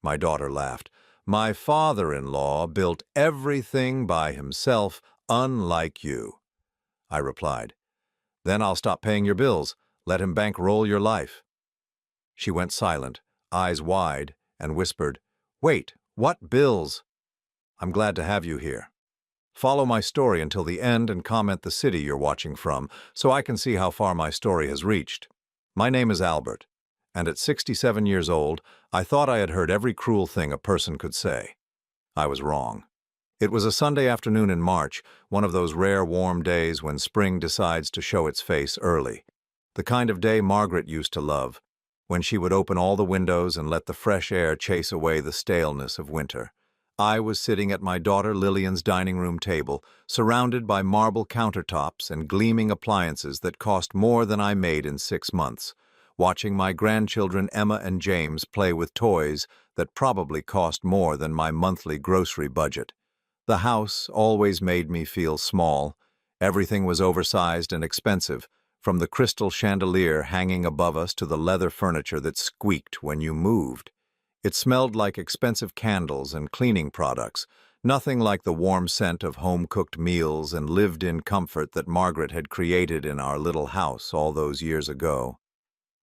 My daughter laughed. My father-in-law built everything by himself, unlike you. I replied. Then I'll stop paying your bills. Let him bankroll your life. She went silent, eyes wide, and whispered, Wait, what bills? I'm glad to have you here. Follow my story until the end and comment the city you're watching from so I can see how far my story has reached. My name is Albert, and at 67 years old, I thought I had heard every cruel thing a person could say. I was wrong. It was a Sunday afternoon in March, one of those rare warm days when spring decides to show its face early. The kind of day Margaret used to love, when she would open all the windows and let the fresh air chase away the staleness of winter. I was sitting at my daughter Lillian's dining room table, surrounded by marble countertops and gleaming appliances that cost more than I made in 6 months, watching my grandchildren Emma and James play with toys that probably cost more than my monthly grocery budget. The house always made me feel small. Everything was oversized and expensive, from the crystal chandelier hanging above us to the leather furniture that squeaked when you moved. It smelled like expensive candles and cleaning products, nothing like the warm scent of home-cooked meals and lived-in comfort that Margaret had created in our little house all those years ago.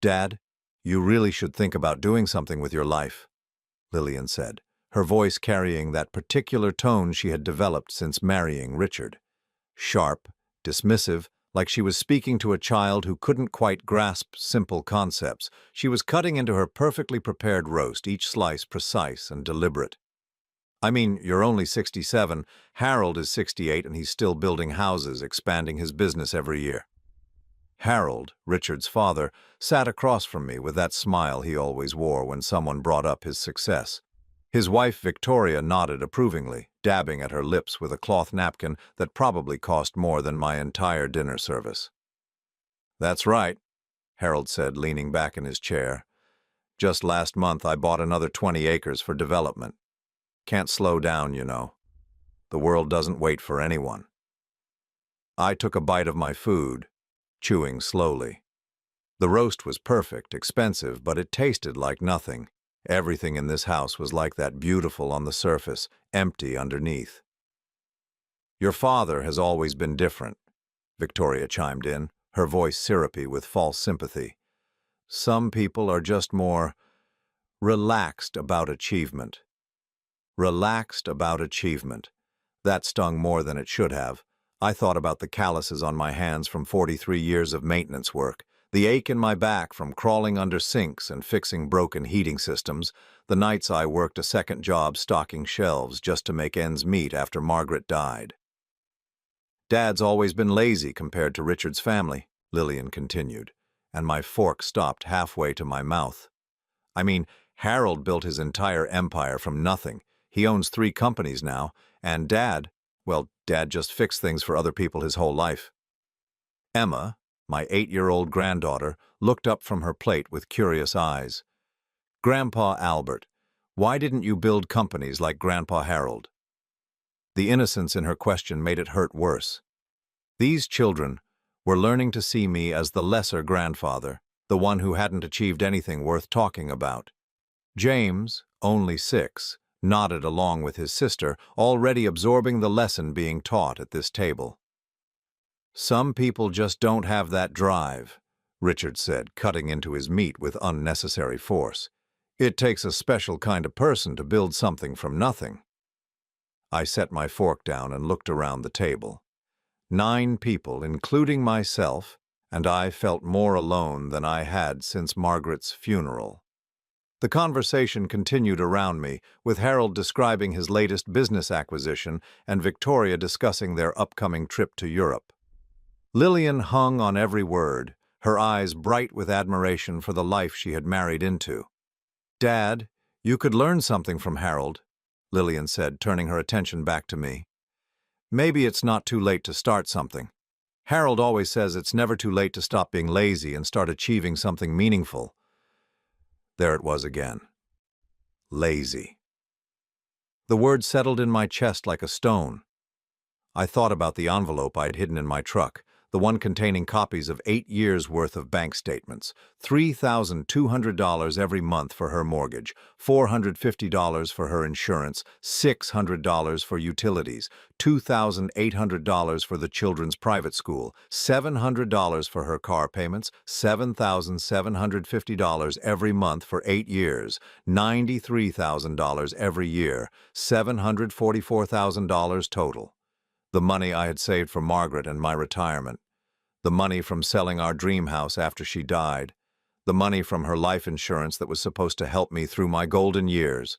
Dad, you really should think about doing something with your life, Lillian said, her voice carrying that particular tone she had developed since marrying Richard. Sharp, dismissive, like she was speaking to a child who couldn't quite grasp simple concepts. She was cutting into her perfectly prepared roast, each slice precise and deliberate. I mean, you're only 67, Harold is 68, and he's still building houses, expanding his business every year. Harold, Richard's father, sat across from me with that smile he always wore when someone brought up his success. His wife, Victoria, nodded approvingly, dabbing at her lips with a cloth napkin that probably cost more than my entire dinner service. That's right, Harold said, leaning back in his chair. Just last month I bought another 20 acres for development. Can't slow down, you know. The world doesn't wait for anyone. I took a bite of my food, chewing slowly. The roast was perfect, expensive, but it tasted like nothing. Everything in this house was like that, beautiful on the surface, empty underneath. Your father has always been different, Victoria chimed in, her voice syrupy with false sympathy. Some people are just more relaxed about achievement. Relaxed about achievement. That stung more than it should have. I thought about the calluses on my hands from 43 years of maintenance work, the ache in my back from crawling under sinks and fixing broken heating systems, the nights I worked a second job stocking shelves just to make ends meet after Margaret died. Dad's always been lazy compared to Richard's family, Lillian continued, and my fork stopped halfway to my mouth. I mean, Harold built his entire empire from nothing. He owns 3 companies now, and Dad just fixed things for other people his whole life. Emma, my 8-year-old granddaughter, looked up from her plate with curious eyes. Grandpa Albert, why didn't you build companies like Grandpa Harold? The innocence in her question made it hurt worse. These children were learning to see me as the lesser grandfather, the one who hadn't achieved anything worth talking about. James, only 6, nodded along with his sister, already absorbing the lesson being taught at this table. Some people just don't have that drive, Richard said, cutting into his meat with unnecessary force. It takes a special kind of person to build something from nothing. I set my fork down and looked around the table. 9 people, including myself, and I felt more alone than I had since Margaret's funeral. The conversation continued around me, with Harold describing his latest business acquisition and Victoria discussing their upcoming trip to Europe. Lillian hung on every word, her eyes bright with admiration for the life she had married into. Dad, you could learn something from Harold, Lillian said, turning her attention back to me. Maybe it's not too late to start something. Harold always says it's never too late to stop being lazy and start achieving something meaningful. There it was again. Lazy. The word settled in my chest like a stone. I thought about the envelope I'd hidden in my truck, the one containing copies of 8 years' worth of bank statements, $3,200 every month for her mortgage, $450 for her insurance, $600 for utilities, $2,800 for the children's private school, $700 for her car payments, $7,750 every month for 8 years, $93,000 every year, $744,000 total. The money I had saved for Margaret and my retirement, the money from selling our dream house after she died, the money from her life insurance that was supposed to help me through my golden years,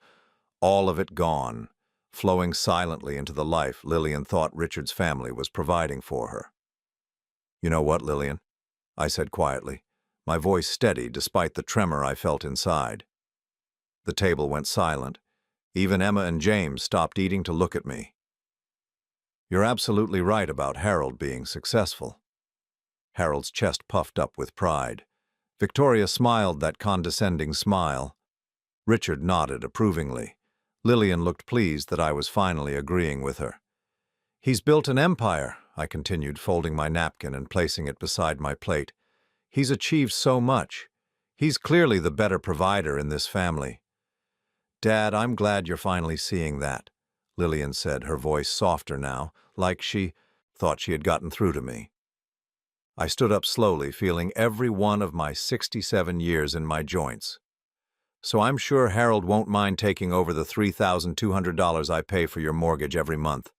all of it gone, flowing silently into the life Lillian thought Richard's family was providing for her. "You know what, Lillian?" I said quietly, my voice steady despite the tremor I felt inside. The table went silent. Even Emma and James stopped eating to look at me. "You're absolutely right about Harold being successful." Harold's chest puffed up with pride. Victoria smiled that condescending smile. Richard nodded approvingly. Lillian looked pleased that I was finally agreeing with her. "He's built an empire," I continued, folding my napkin and placing it beside my plate. "He's achieved so much. He's clearly the better provider in this family." "Dad, I'm glad you're finally seeing that," Lillian said, her voice softer now, like she thought she had gotten through to me. I stood up slowly, feeling every one of my 67 years in my joints. "So I'm sure Harold won't mind taking over the $3,200 I pay for your mortgage every month."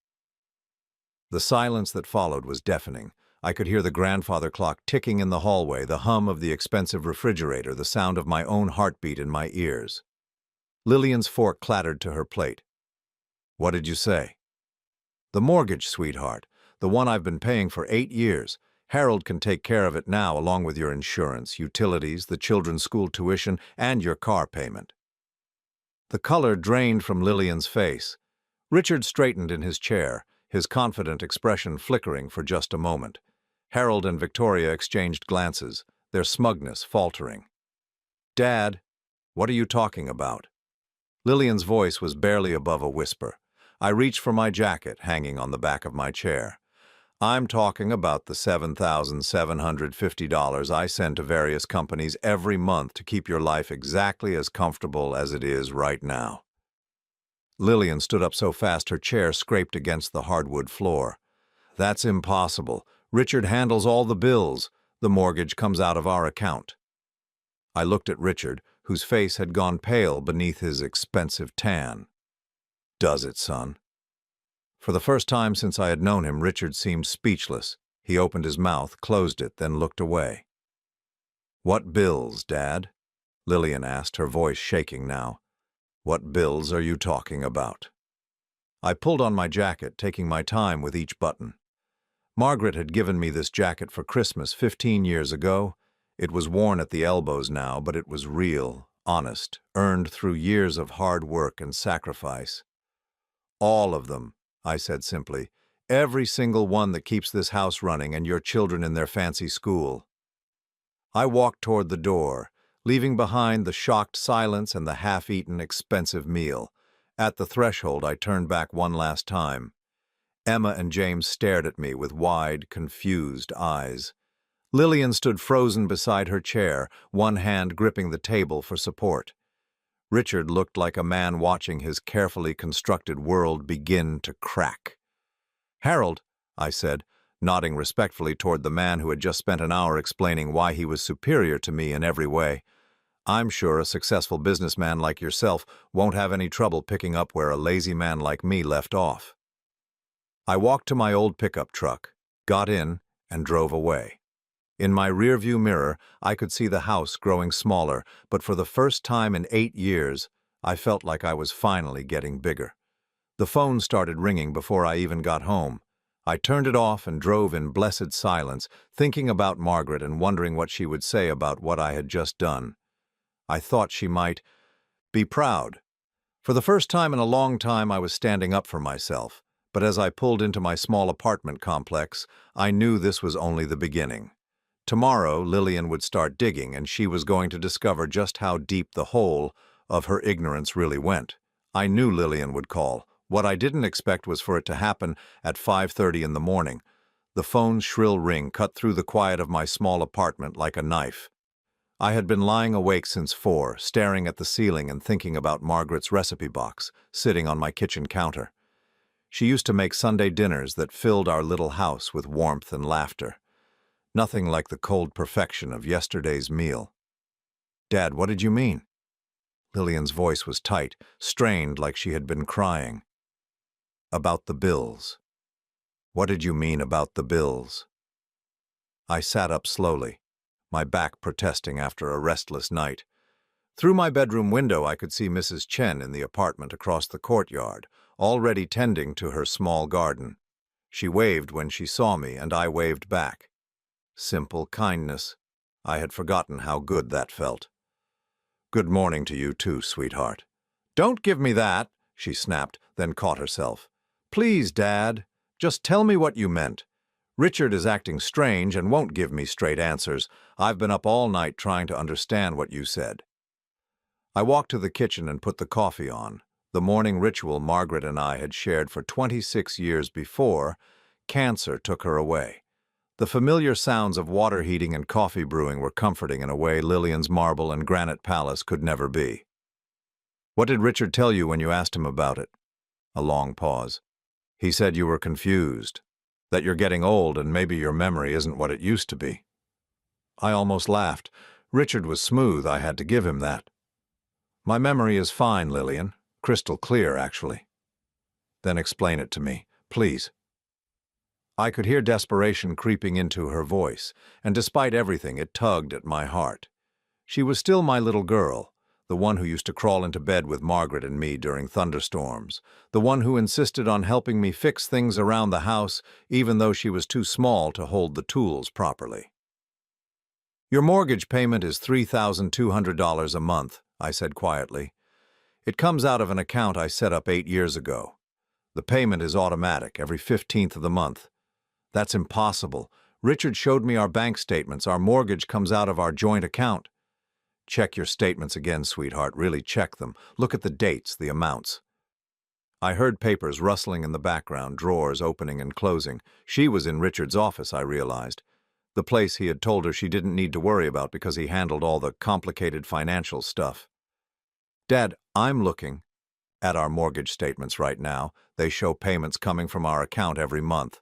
The silence that followed was deafening. I could hear the grandfather clock ticking in the hallway, the hum of the expensive refrigerator, the sound of my own heartbeat in my ears. Lillian's fork clattered to her plate. "What did you say?" "The mortgage, sweetheart. The one I've been paying for 8 years. Harold can take care of it now, along with your insurance, utilities, the children's school tuition, and your car payment." The color drained from Lillian's face. Richard straightened in his chair, his confident expression flickering for just a moment. Harold and Victoria exchanged glances, their smugness faltering. "Dad, what are you talking about?" Lillian's voice was barely above a whisper. I reached for my jacket, hanging on the back of my chair. "I'm talking about the $7,750 I send to various companies every month to keep your life exactly as comfortable as it is right now." Lillian stood up so fast her chair scraped against the hardwood floor. "That's impossible. Richard handles all the bills. The mortgage comes out of our account." I looked at Richard, whose face had gone pale beneath his expensive tan. "Does it, son?" For the first time since I had known him, Richard seemed speechless. He opened his mouth, closed it, then looked away. "What bills, Dad?" Lillian asked, her voice shaking now. "What bills are you talking about?" I pulled on my jacket, taking my time with each button. Margaret had given me this jacket for Christmas 15 years ago. It was worn at the elbows now, but it was real, honest, earned through years of hard work and sacrifice. "All of them," I said simply. "Every single one that keeps this house running and your children in their fancy school." I walked toward the door, leaving behind the shocked silence and the half-eaten expensive meal. At the threshold, I turned back one last time. Emma and James stared at me with wide, confused eyes. Lillian stood frozen beside her chair, one hand gripping the table for support. Richard looked like a man watching his carefully constructed world begin to crack. "Harold," I said, nodding respectfully toward the man who had just spent an hour explaining why he was superior to me in every way. "I'm sure a successful businessman like yourself won't have any trouble picking up where a lazy man like me left off." I walked to my old pickup truck, got in, and drove away. In my rearview mirror, I could see the house growing smaller, but for the first time in 8 years, I felt like I was finally getting bigger. The phone started ringing before I even got home. I turned it off and drove in blessed silence, thinking about Margaret and wondering what she would say about what I had just done. I thought she might be proud. For the first time in a long time, I was standing up for myself, but as I pulled into my small apartment complex, I knew this was only the beginning. Tomorrow, Lillian would start digging, and she was going to discover just how deep the hole of her ignorance really went. I knew Lillian would call. What I didn't expect was for it to happen at 5:30 in the morning. The phone's shrill ring cut through the quiet of my small apartment like a knife. I had been lying awake since 4, staring at the ceiling and thinking about Margaret's recipe box, sitting on my kitchen counter. She used to make Sunday dinners that filled our little house with warmth and laughter. Nothing like the cold perfection of yesterday's meal. "Dad, what did you mean?" Lillian's voice was tight, strained like she had been crying. "About the bills." "What did you mean about the bills?" I sat up slowly, my back protesting after a restless night. Through my bedroom window I could see Mrs. Chen in the apartment across the courtyard, already tending to her small garden. She waved when she saw me, and I waved back. Simple kindness. I had forgotten how good that felt. "Good morning to you too, sweetheart." "Don't give me that," she snapped, then caught herself. "Please, Dad, just tell me what you meant. Richard is acting strange and won't give me straight answers. I've been up all night trying to understand what you said." I walked to the kitchen and put the coffee on. The morning ritual Margaret and I had shared for 26 years before cancer took her away. The familiar sounds of water heating and coffee brewing were comforting in a way Lillian's marble and granite palace could never be. "What did Richard tell you when you asked him about it?" A long pause. "He said you were confused, that you're getting old and maybe your memory isn't what it used to be." I almost laughed. Richard was smooth, I had to give him that. "My memory is fine, Lillian. Crystal clear, actually." "Then explain it to me, please." I could hear desperation creeping into her voice, and despite everything, it tugged at my heart. She was still my little girl, the one who used to crawl into bed with Margaret and me during thunderstorms, the one who insisted on helping me fix things around the house, even though she was too small to hold the tools properly. "Your mortgage payment is $3,200 a month," I said quietly. "It comes out of an account I set up 8 years ago. The payment is automatic, every 15th of the month." "That's impossible. Richard showed me our bank statements. Our mortgage comes out of our joint account." "Check your statements again, sweetheart. Really check them. Look at the dates, the amounts." I heard papers rustling in the background, drawers opening and closing. She was in Richard's office, I realized. The place he had told her she didn't need to worry about because he handled all the complicated financial stuff. "Dad, I'm looking at our mortgage statements right now. They show payments coming from our account every month."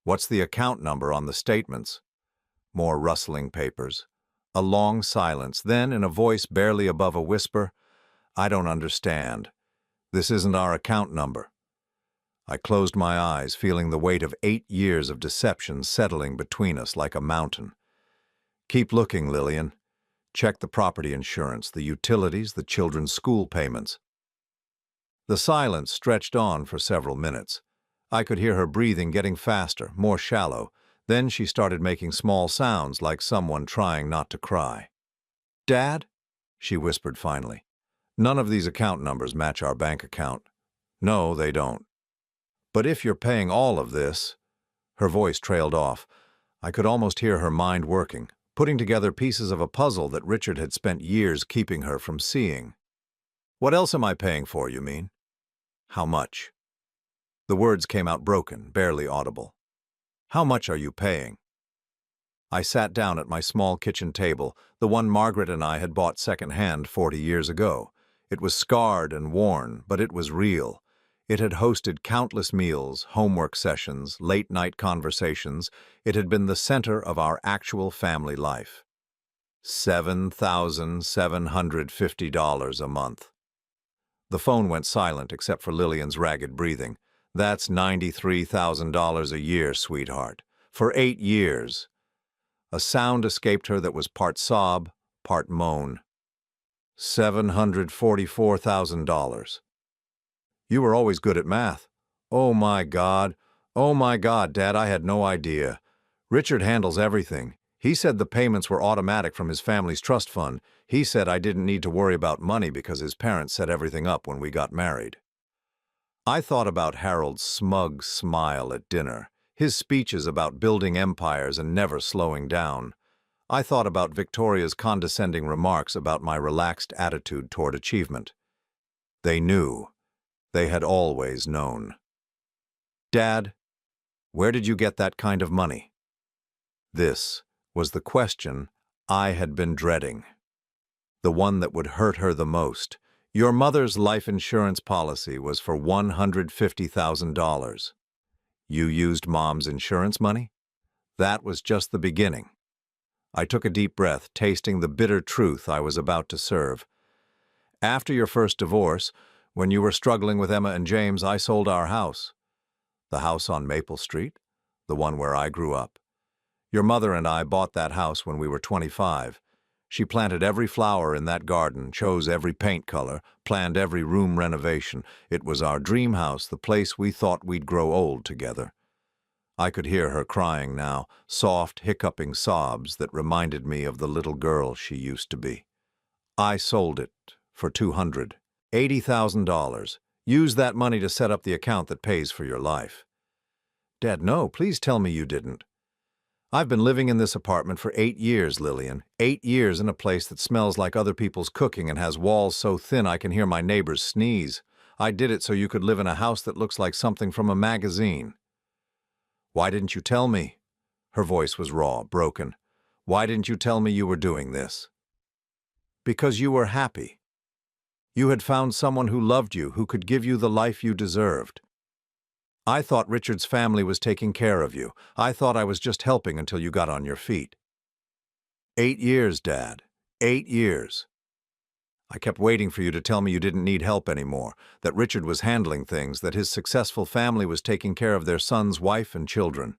"What's the account number on the statements?" More rustling papers. A long silence, then, in a voice barely above a whisper, "I don't understand. This isn't our account number." I closed my eyes, feeling the weight of 8 years of deception settling between us like a mountain. "Keep looking, Lillian. Check the property insurance, the utilities, the children's school payments." The silence stretched on for several minutes. I could hear her breathing getting faster, more shallow. Then she started making small sounds like someone trying not to cry. "Dad?" she whispered finally. "None of these account numbers match our bank account." "No, they don't." "But if you're paying all of this—" Her voice trailed off. I could almost hear her mind working, putting together pieces of a puzzle that Richard had spent years keeping her from seeing. "What else am I paying for, you mean?" "How much?" The words came out broken, barely audible. "How much are you paying?" I sat down at my small kitchen table, the one Margaret and I had bought second-hand 40 years ago. It was scarred and worn, but it was real. It had hosted countless meals, homework sessions, late-night conversations. It had been the center of our actual family life. $7,750 a month. The phone went silent except for Lillian's ragged breathing. "That's $93,000 a year, sweetheart. For 8 years. A sound escaped her that was part sob, part moan. $744,000. "You were always good at math." Oh my God, Dad, I had no idea. Richard handles everything. He said the payments were automatic from his family's trust fund. He said I didn't need to worry about money because his parents set everything up when we got married." I thought about Harold's smug smile at dinner, his speeches about building empires and never slowing down. I thought about Victoria's condescending remarks about my relaxed attitude toward achievement. They knew. They had always known. "Dad, Where did you get that kind of money? This was the question I had been dreading. The one that would hurt her the most. Your mother's life insurance policy was for $150,000. You used Mom's insurance money? That was just the beginning. I took a deep breath, tasting the bitter truth I was about to serve. After your first divorce, when you were struggling with Emma and James, I sold our house. The house on Maple Street, the one where I grew up. Your mother and I bought that house when we were 25. She planted every flower in that garden, chose every paint color, planned every room renovation. It was our dream house, the place we thought we'd grow old together. I could hear her crying now, soft, hiccuping sobs that reminded me of the little girl she used to be. I sold it for $280,000. Use that money to set up the account that pays for your life. Dad, no, please tell me you didn't. I've been living in this apartment for 8 years, Lillian. 8 years in a place that smells like other people's cooking and has walls so thin I can hear my neighbors sneeze. I did it so you could live in a house that looks like something from a magazine. Why didn't you tell me? Her voice was raw, broken. Why didn't you tell me you were doing this? Because you were happy. You had found someone who loved you, who could give you the life you deserved. I thought Richard's family was taking care of you. I thought I was just helping until you got on your feet. 8 years, Dad. 8 years. I kept waiting for you to tell me you didn't need help anymore, that Richard was handling things, that his successful family was taking care of their son's wife and children.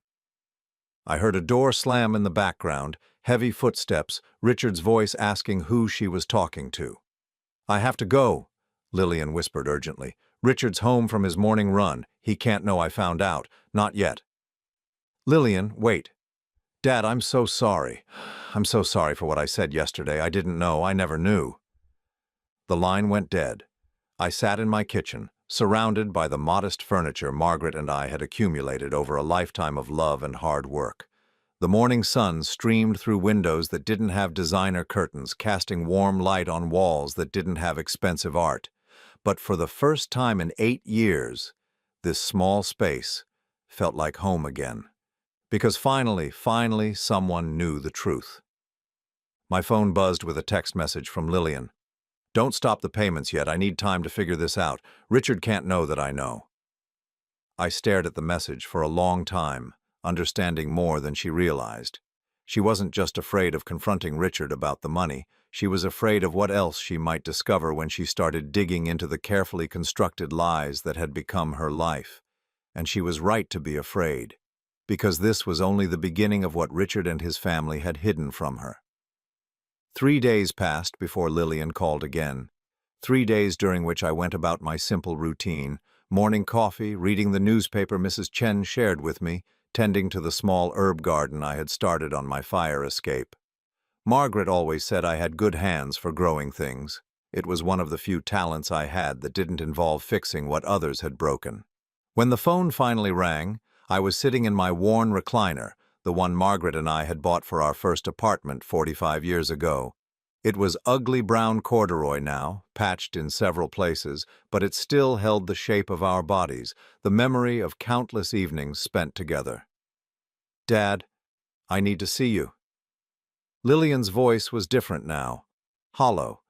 I heard a door slam in the background, heavy footsteps, Richard's voice asking who she was talking to. I have to go, Lillian whispered urgently. Richard's home from his morning run. He can't know I found out. Not yet. Lillian, wait. Dad, I'm so sorry. I'm so sorry for what I said yesterday. I didn't know. I never knew. The line went dead. I sat in my kitchen, surrounded by the modest furniture Margaret and I had accumulated over a lifetime of love and hard work. The morning sun streamed through windows that didn't have designer curtains, casting warm light on walls that didn't have expensive art. But for the first time in 8 years, this small space felt like home again. Because finally, someone knew the truth. My phone buzzed with a text message from Lillian. Don't stop the payments yet. I need time to figure this out. Richard can't know that I know. I stared at the message for a long time, understanding more than she realized. She wasn't just afraid of confronting Richard about the money. She was afraid of what else she might discover when she started digging into the carefully constructed lies that had become her life. And she was right to be afraid, because this was only the beginning of what Richard and his family had hidden from her. 3 days passed before Lillian called again. 3 days during which I went about my simple routine, morning coffee, reading the newspaper Mrs. Chen shared with me, tending to the small herb garden I had started on my fire escape. Margaret always said I had good hands for growing things. It was one of the few talents I had that didn't involve fixing what others had broken. When the phone finally rang, I was sitting in my worn recliner, the one Margaret and I had bought for our first apartment 45 years ago. It was ugly brown corduroy now, patched in several places, but it still held the shape of our bodies, the memory of countless evenings spent together. Dad, I need to see you. Lillian's voice was different now, hollow,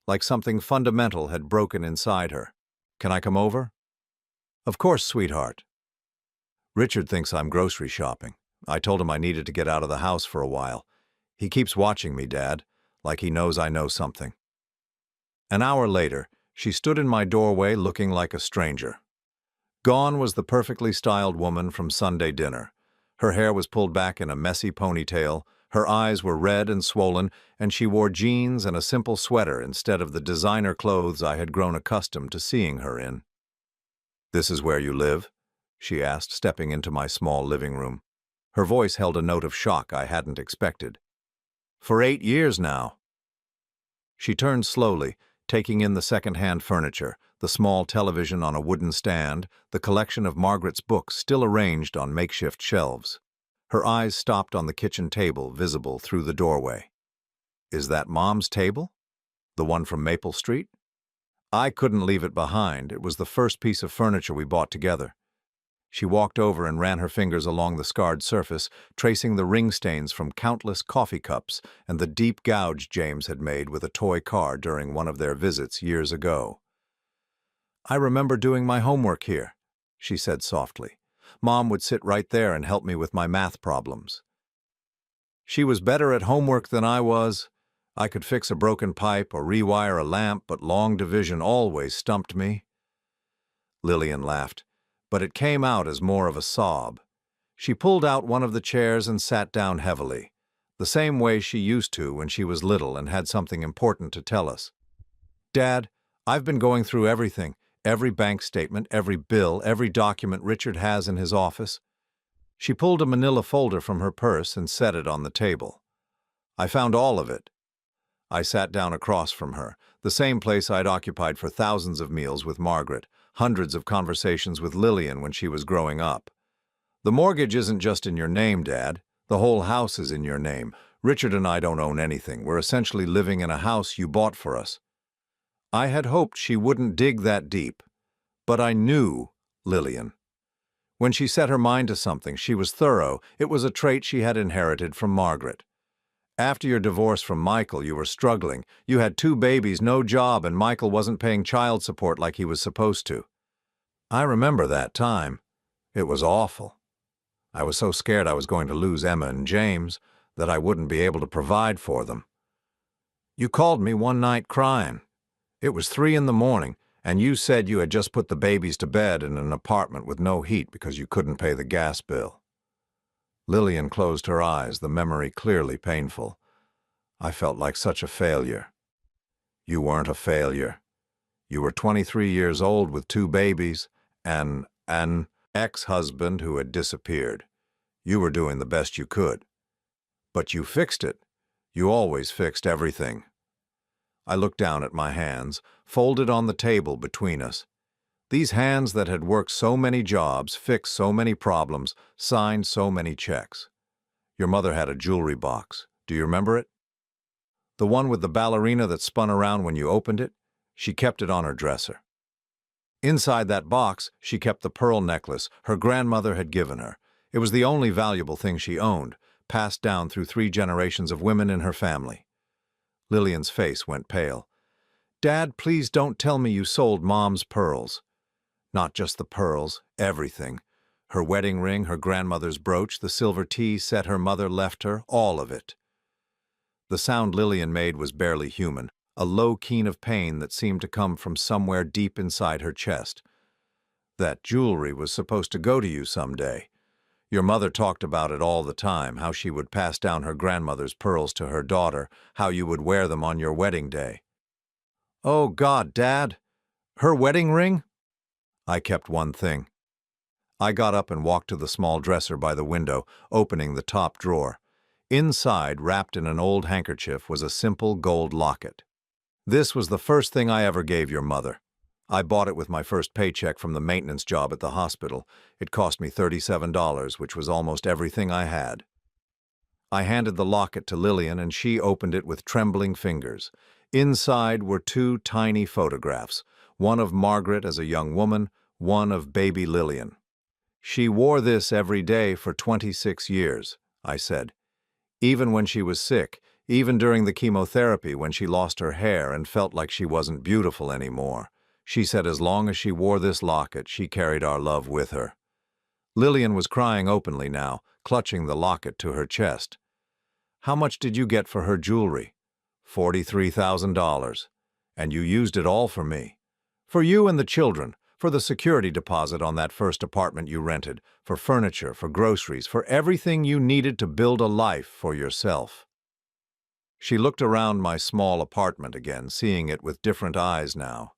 like something fundamental had broken inside her. Can I come over? Of course, sweetheart. Richard thinks I'm grocery shopping. I told him I needed to get out of the house for a while. He keeps watching me, Dad, like he knows I know something. An hour later, she stood in my doorway looking like a stranger. Gone was the perfectly styled woman from Sunday dinner. Her hair was pulled back in a messy ponytail, her eyes were red and swollen, and she wore jeans and a simple sweater instead of the designer clothes I had grown accustomed to seeing her in. "This is where you live?" she asked, stepping into my small living room. Her voice held a note of shock I hadn't expected. "For 8 years now." She turned slowly, taking in the second-hand furniture, the small television on a wooden stand, the collection of Margaret's books still arranged on makeshift shelves. Her eyes stopped on the kitchen table, visible through the doorway. "Is that Mom's table? The one from Maple Street?" I couldn't leave it behind. It was the first piece of furniture we bought together. She walked over and ran her fingers along the scarred surface, tracing the ring stains from countless coffee cups and the deep gouge James had made with a toy car during one of their visits years ago. "I remember doing my homework here," she said softly. "Mom would sit right there and help me with my math problems. She was better at homework than I was. I could fix a broken pipe or rewire a lamp, but long division always stumped me." Lillian laughed, but it came out as more of a sob. She pulled out one of the chairs and sat down heavily, the same way she used to when she was little and had something important to tell us. "Dad, I've been going through everything, every bank statement, every bill, every document Richard has in his office." She pulled a manila folder from her purse and set it on the table. "I found all of it." I sat down across from her, the same place I'd occupied for thousands of meals with Margaret, hundreds of conversations with Lillian when she was growing up. "The mortgage isn't just in your name, Dad. The whole house is in your name. Richard and I don't own anything. We're essentially living in a house you bought for us." I had hoped she wouldn't dig that deep, but I knew Lillian. When she set her mind to something, she was thorough. It was a trait she had inherited from Margaret. "After your divorce from Michael, you were struggling. You had 2 babies, no job, and Michael wasn't paying child support like he was supposed to." I remember that time. It was awful. I was so scared I was going to lose Emma and James, that I wouldn't be able to provide for them. "You called me one night crying. It was 3 in the morning, and you said you had just put the babies to bed in an apartment with no heat because you couldn't pay the gas bill." Lillian closed her eyes, the memory clearly painful. I felt like such a failure. "You weren't a failure. You were 23 years old with 2 babies and an ex-husband who had disappeared. You were doing the best you could. But you fixed it. You always fixed everything." I looked down at my hands, folded on the table between us. These hands that had worked so many jobs, fixed so many problems, signed so many checks. "Your mother had a jewelry box. Do you remember it? The one with the ballerina that spun around when you opened it? She kept it on her dresser. Inside that box, she kept the pearl necklace her grandmother had given her. It was the only valuable thing she owned, passed down through 3 generations of women in her family." Lillian's face went pale. "Dad, please don't tell me you sold Mom's pearls." "Not just the pearls, everything. Her wedding ring, her grandmother's brooch, the silver tea set her mother left her, all of it." The sound Lillian made was barely human, a low keen of pain that seemed to come from somewhere deep inside her chest. "That jewelry was supposed to go to you someday. Your mother talked about it all the time, how she would pass down her grandmother's pearls to her daughter, how you would wear them on your wedding day." "Oh God, Dad! Her wedding ring?" I kept one thing. I got up and walked to the small dresser by the window, opening the top drawer. Inside, wrapped in an old handkerchief, was a simple gold locket. "This was the first thing I ever gave your mother. I bought it with my first paycheck from the maintenance job at the hospital. It cost me $37, which was almost everything I had." I handed the locket to Lillian, and she opened it with trembling fingers. Inside were 2 tiny photographs, one of Margaret as a young woman, one of baby Lillian. "She wore this every day for 26 years, I said. "Even when she was sick, even during the chemotherapy when she lost her hair and felt like she wasn't beautiful anymore. She said as long as she wore this locket, she carried our love with her." Lillian was crying openly now, clutching the locket to her chest. "How much did you get for her jewelry?" $43,000. "And you used it all for me. For you and the children, for the security deposit on that first apartment you rented, for furniture, for groceries, for everything you needed to build a life for yourself." She looked around my small apartment again, seeing it with different eyes now.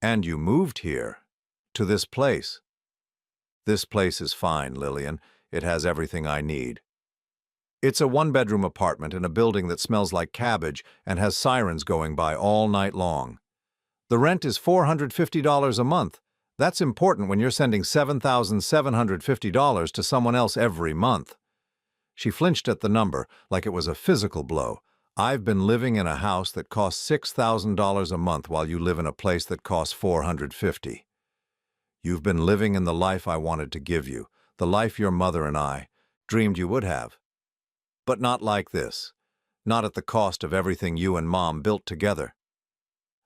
"And you moved here, to this place." "This place is fine, Lillian. It has everything I need. It's a 1-bedroom apartment in a building that smells like cabbage and has sirens going by all night long. The rent is $450 a month. That's important when you're sending $7,750 to someone else every month." She flinched at the number like it was a physical blow. "I've been living in a house that costs $6,000 a month while you live in a place that costs $450. You've been living in the life I wanted to give you, the life your mother and I dreamed you would have. But not like this. Not at the cost of everything you and Mom built together.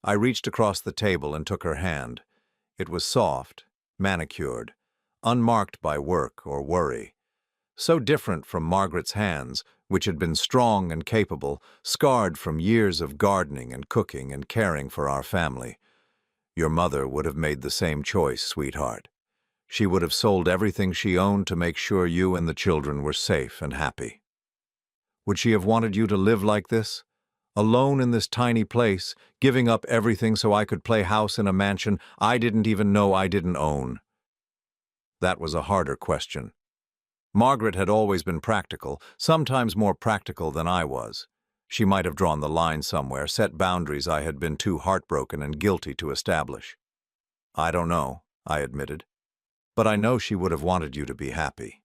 I reached across the table and took her hand. It was soft, manicured, unmarked by work or worry. So different from Margaret's hands, which had been strong and capable, scarred from years of gardening and cooking and caring for our family. Your mother would have made the same choice, sweetheart. She would have sold everything she owned to make sure you and the children were safe and happy. Would she have wanted you to live like this? Alone in this tiny place, giving up everything so I could play house in a mansion I didn't even know I didn't own? That was a harder question. Margaret had always been practical, sometimes more practical than I was. She might have drawn the line somewhere, set boundaries I had been too heartbroken and guilty to establish. I don't know, I admitted. But I know she would have wanted you to be happy.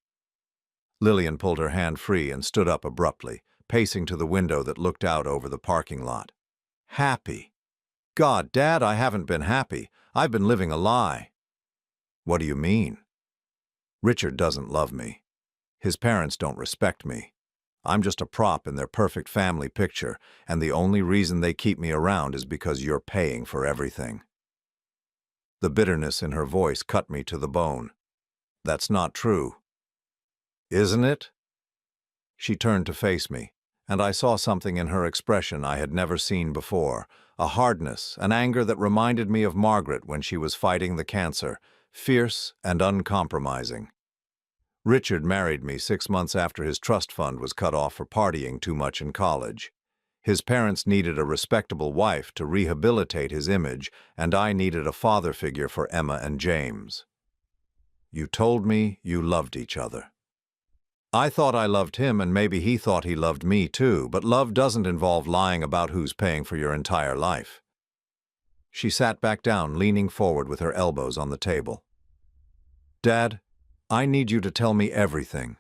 Lillian pulled her hand free and stood up abruptly, pacing to the window that looked out over the parking lot. Happy? God, Dad, I haven't been happy. I've been living a lie. What do you mean? Richard doesn't love me. His parents don't respect me. I'm just a prop in their perfect family picture, and the only reason they keep me around is because you're paying for everything. The bitterness in her voice cut me to the bone. That's not true. Isn't it? She turned to face me, and I saw something in her expression I had never seen before, a hardness, an anger that reminded me of Margaret when she was fighting the cancer, fierce and uncompromising. Richard married me 6 months after his trust fund was cut off for partying too much in college. His parents needed a respectable wife to rehabilitate his image, and I needed a father figure for Emma and James. You told me you loved each other. I thought I loved him, and maybe he thought he loved me too, but love doesn't involve lying about who's paying for your entire life. She sat back down, leaning forward with her elbows on the table. Dad, I need you to tell me everything.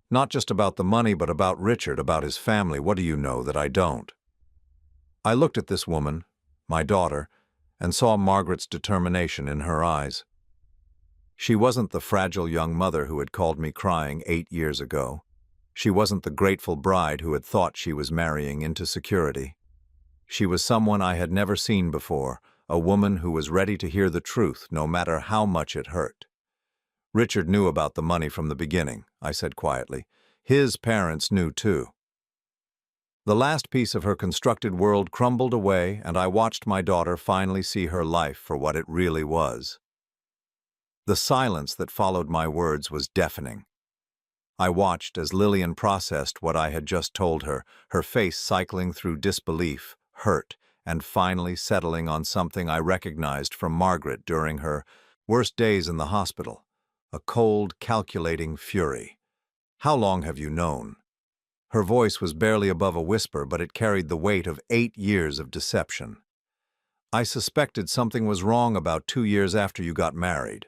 Not just about the money, but about Richard, about his family. What do you know that I don't? I looked at this woman, my daughter, and saw Margaret's determination in her eyes. She wasn't the fragile young mother who had called me crying 8 years ago. She wasn't the grateful bride who had thought she was marrying into security. She was someone I had never seen before, a woman who was ready to hear the truth, no matter how much it hurt. Richard knew about the money from the beginning, I said quietly. His parents knew too. The last piece of her constructed world crumbled away, and I watched my daughter finally see her life for what it really was. The silence that followed my words was deafening. I watched as Lillian processed what I had just told her, her face cycling through disbelief, hurt, and finally settling on something I recognized from Margaret during her worst days in the hospital. A cold, calculating fury. How long have you known? Her voice was barely above a whisper, but it carried the weight of 8 years of deception. I suspected something was wrong about 2 years after you got married.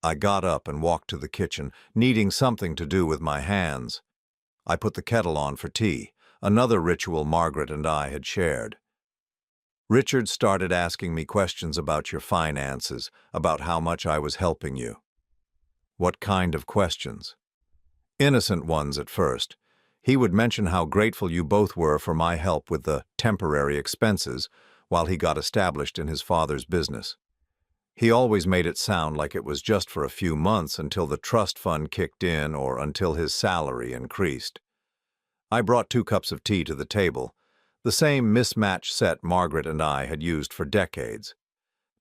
I got up and walked to the kitchen, needing something to do with my hands. I put the kettle on for tea, another ritual Margaret and I had shared. Richard started asking me questions about your finances, about how much I was helping you. What kind of questions? Innocent ones at first. He would mention how grateful you both were for my help with the temporary expenses while he got established in his father's business. He always made it sound like it was just for a few months until the trust fund kicked in or until his salary increased. I brought 2 cups of tea to the table, the same mismatched set Margaret and I had used for decades.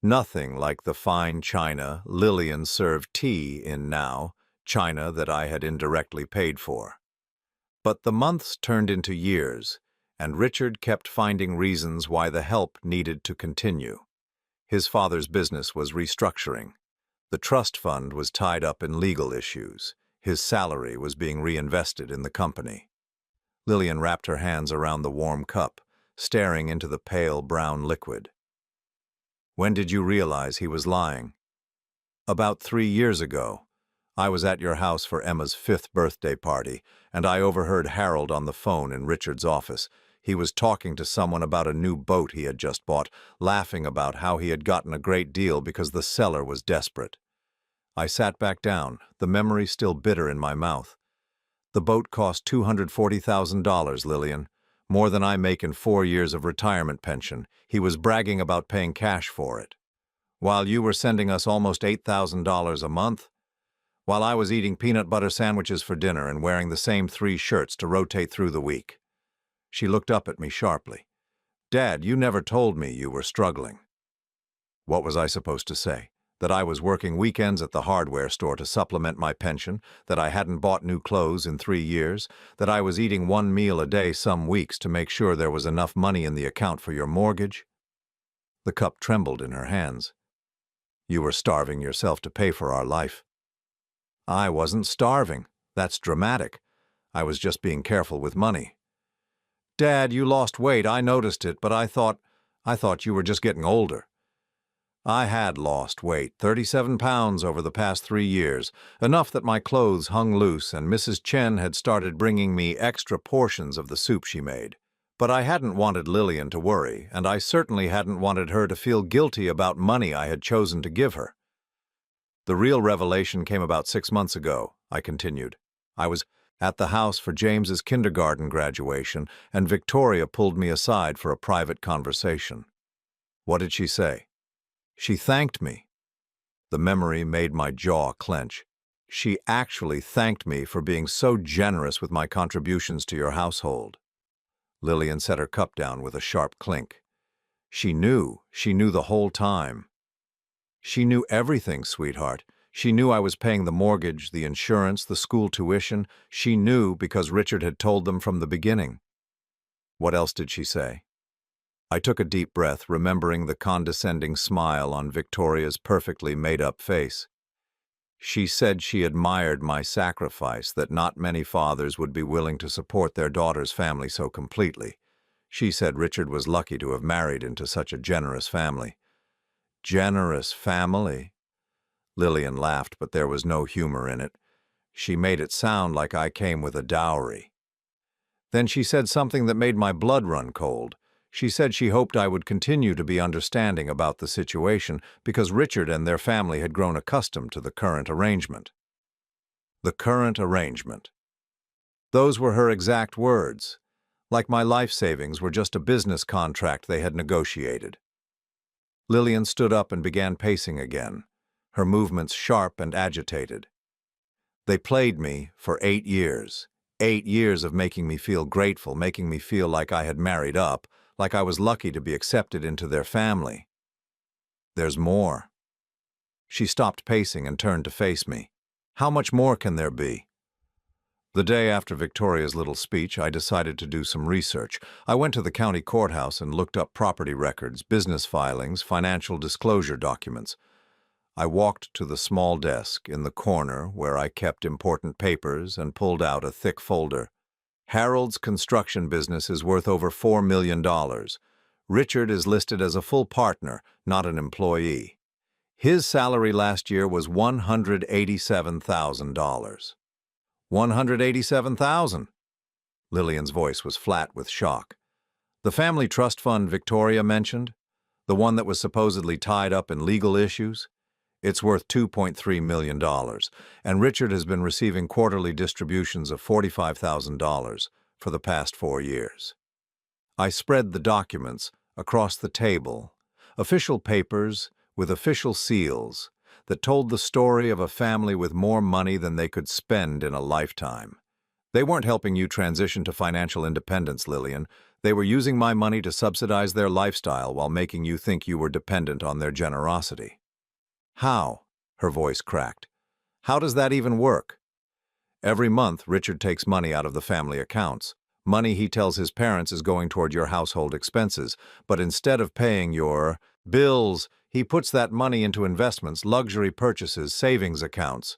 Nothing like the fine china Lillian served tea in now, china that I had indirectly paid for. But the months turned into years, and Richard kept finding reasons why the help needed to continue. His father's business was restructuring. The trust fund was tied up in legal issues. His salary was being reinvested in the company. Lillian wrapped her hands around the warm cup, staring into the pale brown liquid. When did you realize he was lying? About 3 years ago. I was at your house for Emma's 5th birthday party, and I overheard Harold on the phone in Richard's office. He was talking to someone about a new boat he had just bought, laughing about how he had gotten a great deal because the seller was desperate. I sat back down, the memory still bitter in my mouth. The boat cost $240,000, Lillian, more than I make in 4 years of retirement pension. He was bragging about paying cash for it. While you were sending us almost $8,000 a month? While I was eating peanut butter sandwiches for dinner and wearing the same 3 shirts to rotate through the week. She looked up at me sharply. Dad, you never told me you were struggling. What was I supposed to say? That I was working weekends at the hardware store to supplement my pension, that I hadn't bought new clothes in 3 years, that I was eating 1 meal a day some weeks to make sure there was enough money in the account for your mortgage? The cup trembled in her hands. You were starving yourself to pay for our life. I wasn't starving. That's dramatic. I was just being careful with money. Dad, you lost weight. I noticed it, but I thought you were just getting older. I had lost weight, 37 pounds over the past 3 years, enough that my clothes hung loose and Mrs. Chen had started bringing me extra portions of the soup she made. But I hadn't wanted Lillian to worry, and I certainly hadn't wanted her to feel guilty about money I had chosen to give her. The real revelation came about 6 months ago, I continued. I was at the house for James's kindergarten graduation, and Victoria pulled me aside for a private conversation. What did she say? She thanked me. The memory made my jaw clench. She actually thanked me for being so generous with my contributions to your household. Lillian set her cup down with a sharp clink. She knew the whole time. She knew everything, sweetheart. She knew I was paying the mortgage, the insurance, the school tuition. She knew because Richard had told them from the beginning. What else did she say? I took a deep breath, remembering the condescending smile on Victoria's perfectly made-up face. She said she admired my sacrifice, that not many fathers would be willing to support their daughter's family so completely. She said Richard was lucky to have married into such a generous family. Generous family? Lillian laughed, but there was no humor in it. She made it sound like I came with a dowry. Then she said something that made my blood run cold. She said she hoped I would continue to be understanding about the situation because Richard and their family had grown accustomed to the current arrangement. The current arrangement. Those were her exact words, like my life savings were just a business contract they had negotiated. Lillian stood up and began pacing again, her movements sharp and agitated. They played me for 8 years. 8 years of making me feel grateful, making me feel like I had married up, like I was lucky to be accepted into their family. There's more. She stopped pacing and turned to face me. How much more can there be? The day after Victoria's little speech, I decided to do some research. I went to the county courthouse and looked up property records, business filings, financial disclosure documents. I walked to the small desk in the corner where I kept important papers and pulled out a thick folder. Harold's construction business is worth over $4 million. Richard is listed as a full partner, not an employee. His salary last year was $187,000. $187,000. Lillian's voice was flat with shock. The family trust fund Victoria mentioned, the one that was supposedly tied up in legal issues, it's worth $2.3 million, and Richard has been receiving quarterly distributions of $45,000 for the past 4 years. I spread the documents across the table, official papers with official seals that told the story of a family with more money than they could spend in a lifetime. They weren't helping you transition to financial independence, Lillian. They were using my money to subsidize their lifestyle while making you think you were dependent on their generosity. How? Her voice cracked. How does that even work? Every month, Richard takes money out of the family accounts. Money he tells his parents is going toward your household expenses, but instead of paying your bills, he puts that money into investments, luxury purchases, savings accounts.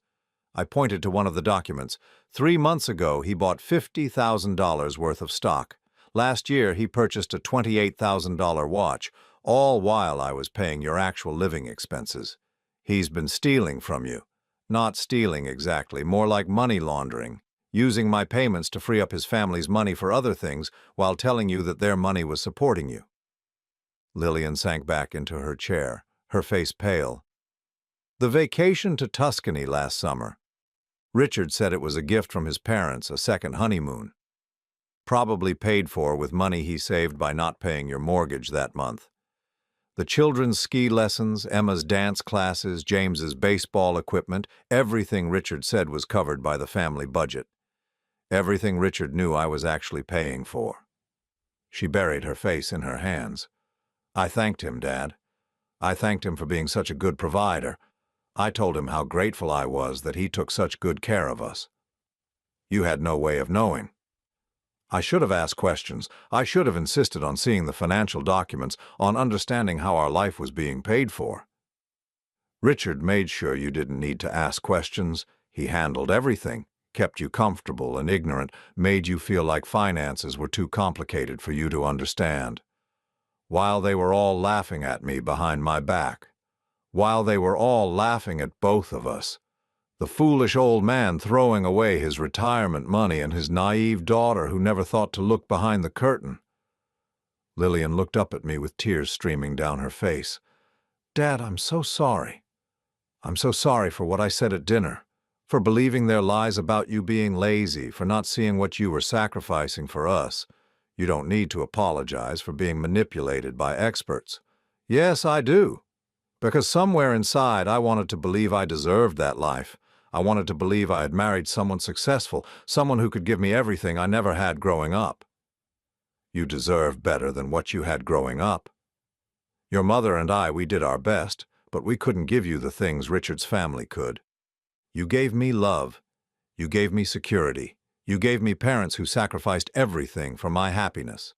I pointed to one of the documents. 3 months ago, he bought $50,000 worth of stock. Last year, he purchased a $28,000 watch, all while I was paying your actual living expenses. He's been stealing from you. Not stealing exactly, more like money laundering. using my payments to free up his family's money for other things while telling you that their money was supporting you." Lillian sank back into her chair, her face pale. "The vacation to Tuscany last summer. Richard said it was a gift from his parents, a second honeymoon. Probably paid for with money he saved by not paying your mortgage that month. The children's ski lessons, Emma's dance classes, James's baseball equipment, everything Richard said was covered by the family budget. Everything Richard knew I was actually paying for." She buried her face in her hands. "I thanked him, Dad. I thanked him for being such a good provider. I told him how grateful I was that he took such good care of us. You had no way of knowing. I should have asked questions. I should have insisted on seeing the financial documents, on understanding how our life was being paid for. Richard made sure you didn't need to ask questions. He handled everything, kept you comfortable and ignorant, made you feel like finances were too complicated for you to understand. While they were all laughing at me behind my back. While they were all laughing at both of us. The foolish old man throwing away his retirement money and his naive daughter who never thought to look behind the curtain." Lillian looked up at me with tears streaming down her face. "Dad, I'm so sorry. I'm so sorry for what I said at dinner, for believing their lies about you being lazy, for not seeing what you were sacrificing for us. You don't need to apologize for being manipulated by experts." "Yes, I do. Because somewhere inside I wanted to believe I deserved that life. I wanted to believe I had married someone successful, someone who could give me everything I never had growing up." "You deserve better than what you had growing up. Your mother and we did our best, but we couldn't give you the things Richard's family could. You gave me love. You gave me security. You gave me parents who sacrificed everything for my happiness."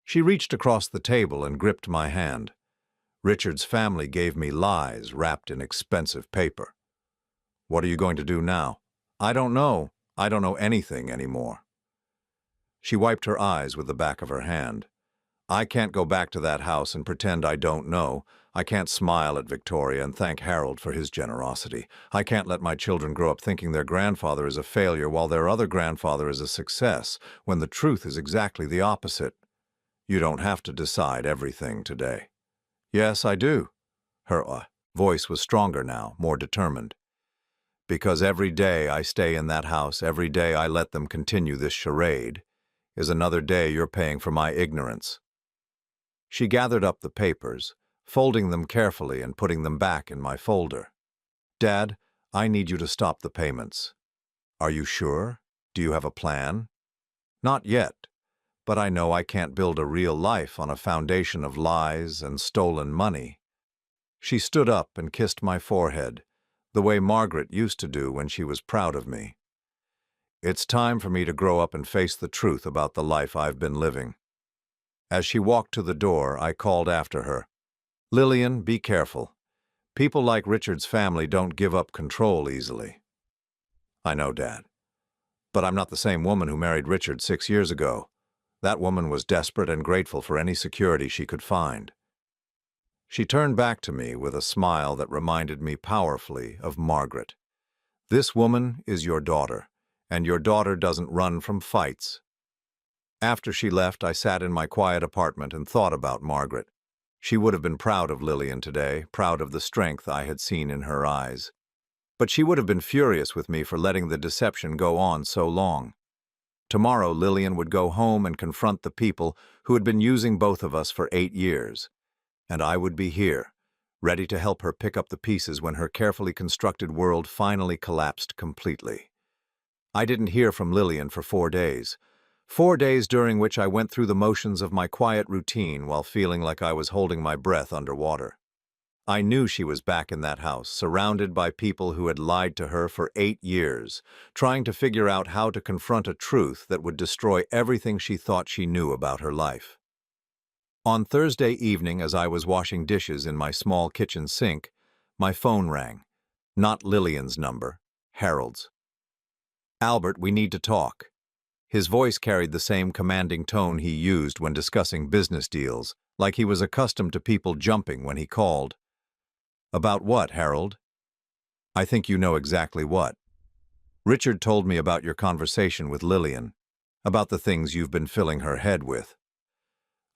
She reached across the table and gripped my hand. "Richard's family gave me lies wrapped in expensive paper. What are you going to do now?" "I don't know. I don't know anything anymore." She wiped her eyes with the back of her hand. "I can't go back to that house and pretend I don't know. I can't smile at Victoria and thank Harold for his generosity. I can't let my children grow up thinking their grandfather is a failure while their other grandfather is a success, when the truth is exactly the opposite. You don't have to decide everything today." "Yes, I do." Her voice was stronger now, more determined. "Because every day I stay in that house, every day I let them continue this charade, is another day you're paying for my ignorance." She gathered up the papers, folding them carefully and putting them back in my folder. "Dad, I need you to stop the payments." "Are you sure? Do you have a plan?" "Not yet, but I know I can't build a real life on a foundation of lies and stolen money." She stood up and kissed my forehead, the way Margaret used to do when she was proud of me. "It's time for me to grow up and face the truth about the life I've been living." As she walked to the door, I called after her, "Lillian, be careful. People like Richard's family don't give up control easily." "I know, Dad. But I'm not the same woman who married Richard 6 years ago. That woman was desperate and grateful for any security she could find." She turned back to me with a smile that reminded me powerfully of Margaret. "This woman is your daughter, and your daughter doesn't run from fights." After she left, I sat in my quiet apartment and thought about Margaret. She would have been proud of Lillian today, proud of the strength I had seen in her eyes. But she would have been furious with me for letting the deception go on so long. Tomorrow, Lillian would go home and confront the people who had been using both of us for 8 years. And I would be here, ready to help her pick up the pieces when her carefully constructed world finally collapsed completely. I didn't hear from Lillian for 4 days. 4 days during which I went through the motions of my quiet routine while feeling like I was holding my breath underwater. I knew she was back in that house, surrounded by people who had lied to her for 8 years, trying to figure out how to confront a truth that would destroy everything she thought she knew about her life. On Thursday evening, as I was washing dishes in my small kitchen sink, my phone rang. Not Lillian's number, Harold's. "Albert, we need to talk." His voice carried the same commanding tone he used when discussing business deals, like he was accustomed to people jumping when he called. "About what, Harold?" "I think you know exactly what." Richard told me about your conversation with Lillian, about the things you've been filling her head with.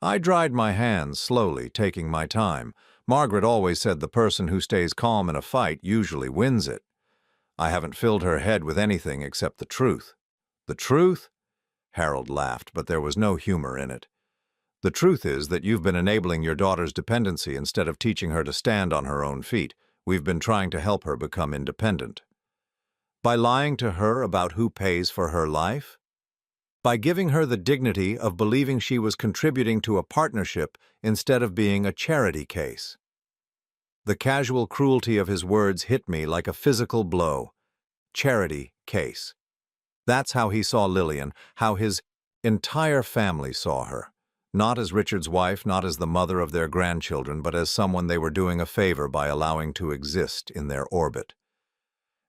I dried my hands slowly, taking my time. Margaret always said the person who stays calm in a fight usually wins it. I haven't filled her head with anything except the truth. The truth? Harold laughed, but there was no humor in it. The truth is that you've been enabling your daughter's dependency instead of teaching her to stand on her own feet. We've been trying to help her become independent. By lying to her about who pays for her life? By giving her the dignity of believing she was contributing to a partnership instead of being a charity case. The casual cruelty of his words hit me like a physical blow. Charity case. That's how he saw Lillian, how his entire family saw her. Not as Richard's wife, not as the mother of their grandchildren, but as someone they were doing a favor by allowing to exist in their orbit.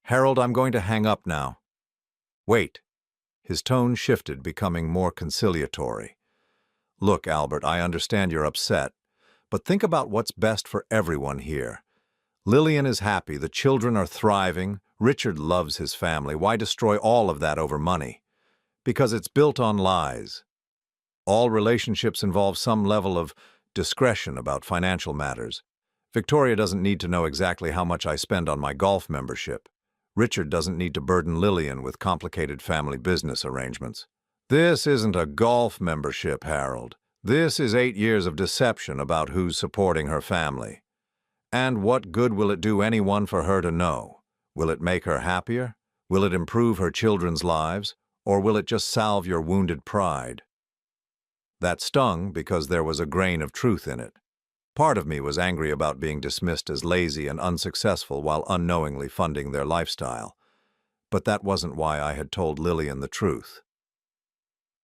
Harold, I'm going to hang up now. Wait. His tone shifted, becoming more conciliatory. Look, Albert, I understand you're upset, but think about what's best for everyone here. Lillian is happy, the children are thriving, Richard loves his family. Why destroy all of that over money? Because it's built on lies. All relationships involve some level of discretion about financial matters. Victoria doesn't need to know exactly how much I spend on my golf membership. Richard doesn't need to burden Lillian with complicated family business arrangements. This isn't a golf membership, Harold. This is 8 years of deception about who's supporting her family. And what good will it do anyone for her to know? Will it make her happier? Will it improve her children's lives? Or will it just salve your wounded pride? That stung because there was a grain of truth in it. Part of me was angry about being dismissed as lazy and unsuccessful while unknowingly funding their lifestyle. But that wasn't why I had told Lillian the truth.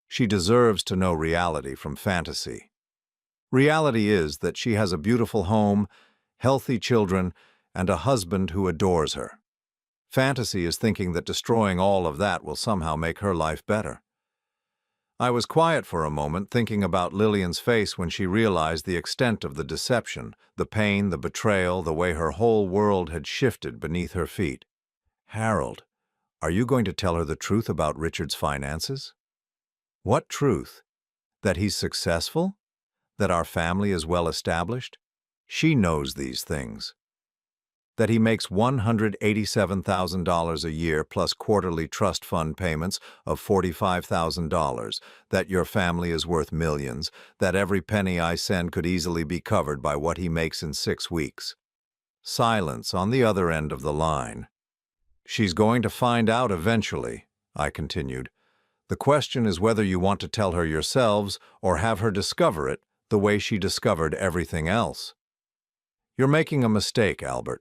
She deserves to know reality from fantasy. Reality is that she has a beautiful home, healthy children, and a husband who adores her. Fantasy is thinking that destroying all of that will somehow make her life better. I was quiet for a moment, thinking about Lillian's face when she realized the extent of the deception, the pain, the betrayal, the way her whole world had shifted beneath her feet. Harold, are you going to tell her the truth about Richard's finances? What truth? That he's successful? That our family is well established? She knows these things. That he makes $187,000 a year plus quarterly trust fund payments of $45,000, that your family is worth millions, that every penny I send could easily be covered by what he makes in 6 weeks. Silence on the other end of the line. She's going to find out eventually, I continued. The question is whether you want to tell her yourselves or have her discover it the way she discovered everything else. You're making a mistake, Albert.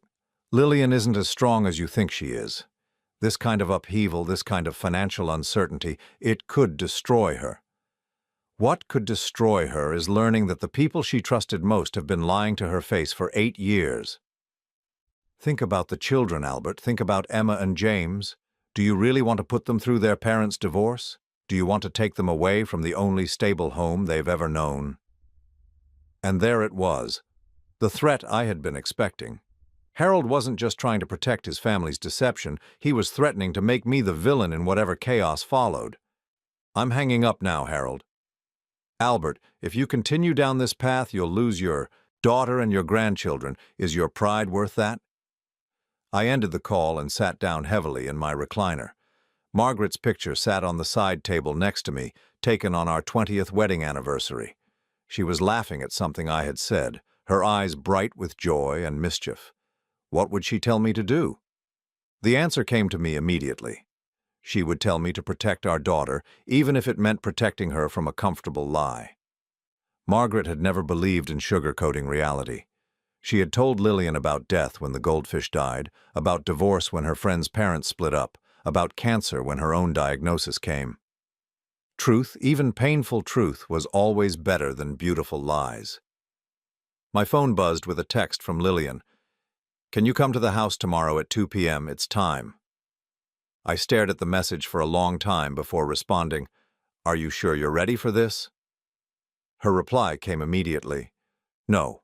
Lillian isn't as strong as you think she is. This kind of upheaval, this kind of financial uncertainty, it could destroy her. What could destroy her is learning that the people she trusted most have been lying to her face for 8 years. Think about the children, Albert. Think about Emma and James. Do you really want to put them through their parents' divorce? Do you want to take them away from the only stable home they've ever known? And there it was, the threat I had been expecting. Harold wasn't just trying to protect his family's deception, he was threatening to make me the villain in whatever chaos followed. I'm hanging up now, Harold. Albert, if you continue down this path, you'll lose your daughter and your grandchildren. Is your pride worth that? I ended the call and sat down heavily in my recliner. Margaret's picture sat on the side table next to me, taken on our 20th wedding anniversary. She was laughing at something I had said, her eyes bright with joy and mischief. What would she tell me to do? The answer came to me immediately. She would tell me to protect our daughter, even if it meant protecting her from a comfortable lie. Margaret had never believed in sugarcoating reality. She had told Lillian about death when the goldfish died, about divorce when her friend's parents split up, about cancer when her own diagnosis came. Truth, even painful truth, was always better than beautiful lies. My phone buzzed with a text from Lillian. Can you come to the house tomorrow at 2 p.m.? It's time. I stared at the message for a long time before responding, Are you sure you're ready for this? Her reply came immediately, No,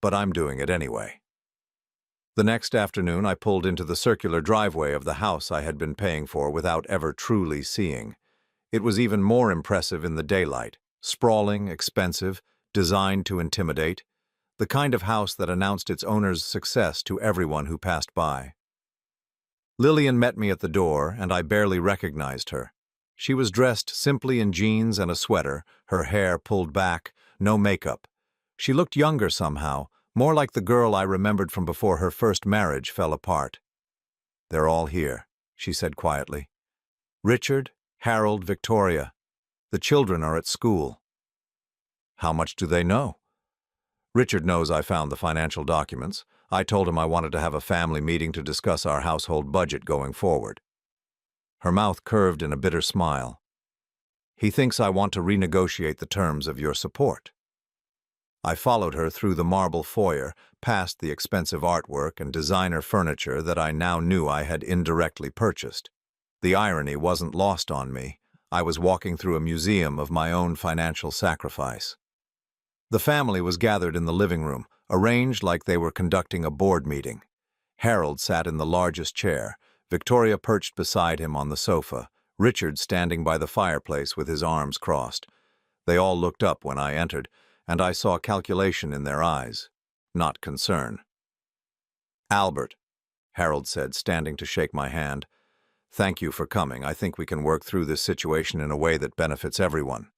but I'm doing it anyway. The next afternoon, I pulled into the circular driveway of the house I had been paying for without ever truly seeing. It was even more impressive in the daylight, sprawling, expensive, designed to intimidate, the kind of house that announced its owner's success to everyone who passed by. Lillian met me at the door, and I barely recognized her. She was dressed simply in jeans and a sweater, her hair pulled back, no makeup. She looked younger somehow, more like the girl I remembered from before her first marriage fell apart. "They're all here," she said quietly. "Richard, Harold, Victoria. The children are at school." "How much do they know?" "Richard knows I found the financial documents. I told him I wanted to have a family meeting to discuss our household budget going forward." Her mouth curved in a bitter smile. "He thinks I want to renegotiate the terms of your support." I followed her through the marble foyer, past the expensive artwork and designer furniture that I now knew I had indirectly purchased. The irony wasn't lost on me. I was walking through a museum of my own financial sacrifice. The family was gathered in the living room, arranged like they were conducting a board meeting. Harold sat in the largest chair, Victoria perched beside him on the sofa, Richard standing by the fireplace with his arms crossed. They all looked up when I entered, and I saw calculation in their eyes, not concern. "Albert," Harold said, standing to shake my hand, "thank you for coming. I think we can work through this situation in a way that benefits everyone."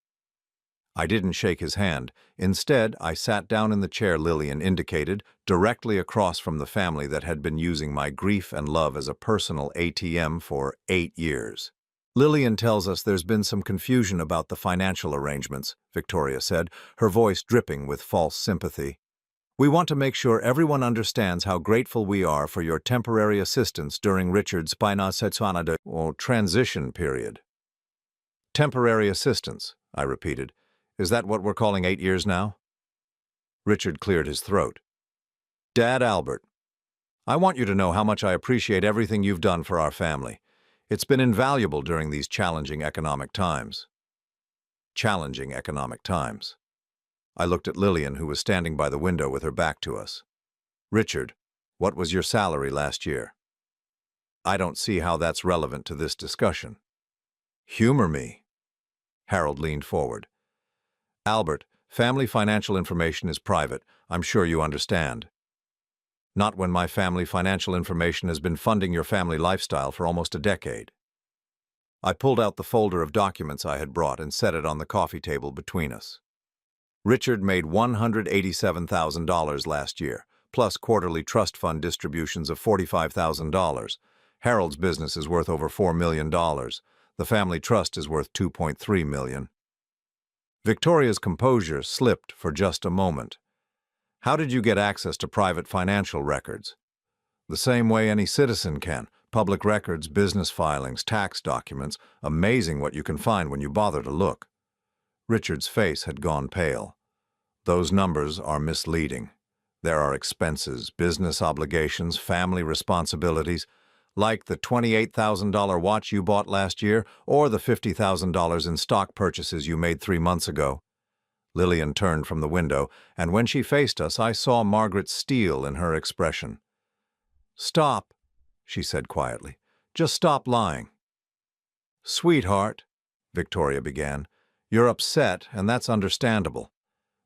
I didn't shake his hand. Instead, I sat down in the chair Lillian indicated, directly across from the family that had been using my grief and love as a personal ATM for 8 years. "Lillian tells us there's been some confusion about the financial arrangements," Victoria said, her voice dripping with false sympathy. "We want to make sure everyone understands how grateful we are for your temporary assistance during Richard's transition period." "Temporary assistance," I repeated. "Is that what we're calling 8 years now?" Richard cleared his throat. "Dad Albert, I want you to know how much I appreciate everything you've done for our family. It's been invaluable during these challenging economic times." Challenging economic times. I looked at Lillian, who was standing by the window with her back to us. "Richard, what was your salary last year?" "I don't see how that's relevant to this discussion." "Humor me." Harold leaned forward. "Albert, family financial information is private. I'm sure you understand." "Not when my family financial information has been funding your family lifestyle for almost a decade." I pulled out the folder of documents I had brought and set it on the coffee table between us. "Richard made $187,000 last year, plus quarterly trust fund distributions of $45,000. Harold's business is worth over $4 million. The family trust is worth $2.3 million. Victoria's composure slipped for just a moment. "How did you get access to private financial records?" "The same way any citizen can. Public records, business filings, tax documents. Amazing what you can find when you bother to look." Richard's face had gone pale. "Those numbers are misleading. There are expenses, business obligations, family responsibilities, like the $28,000 watch you bought last year or the $50,000 in stock purchases you made 3 months ago." Lillian turned from the window, and when she faced us, I saw Margaret's steel in her expression. "Stop," she said quietly. "Just stop lying." "Sweetheart," Victoria began, "you're upset, and that's understandable.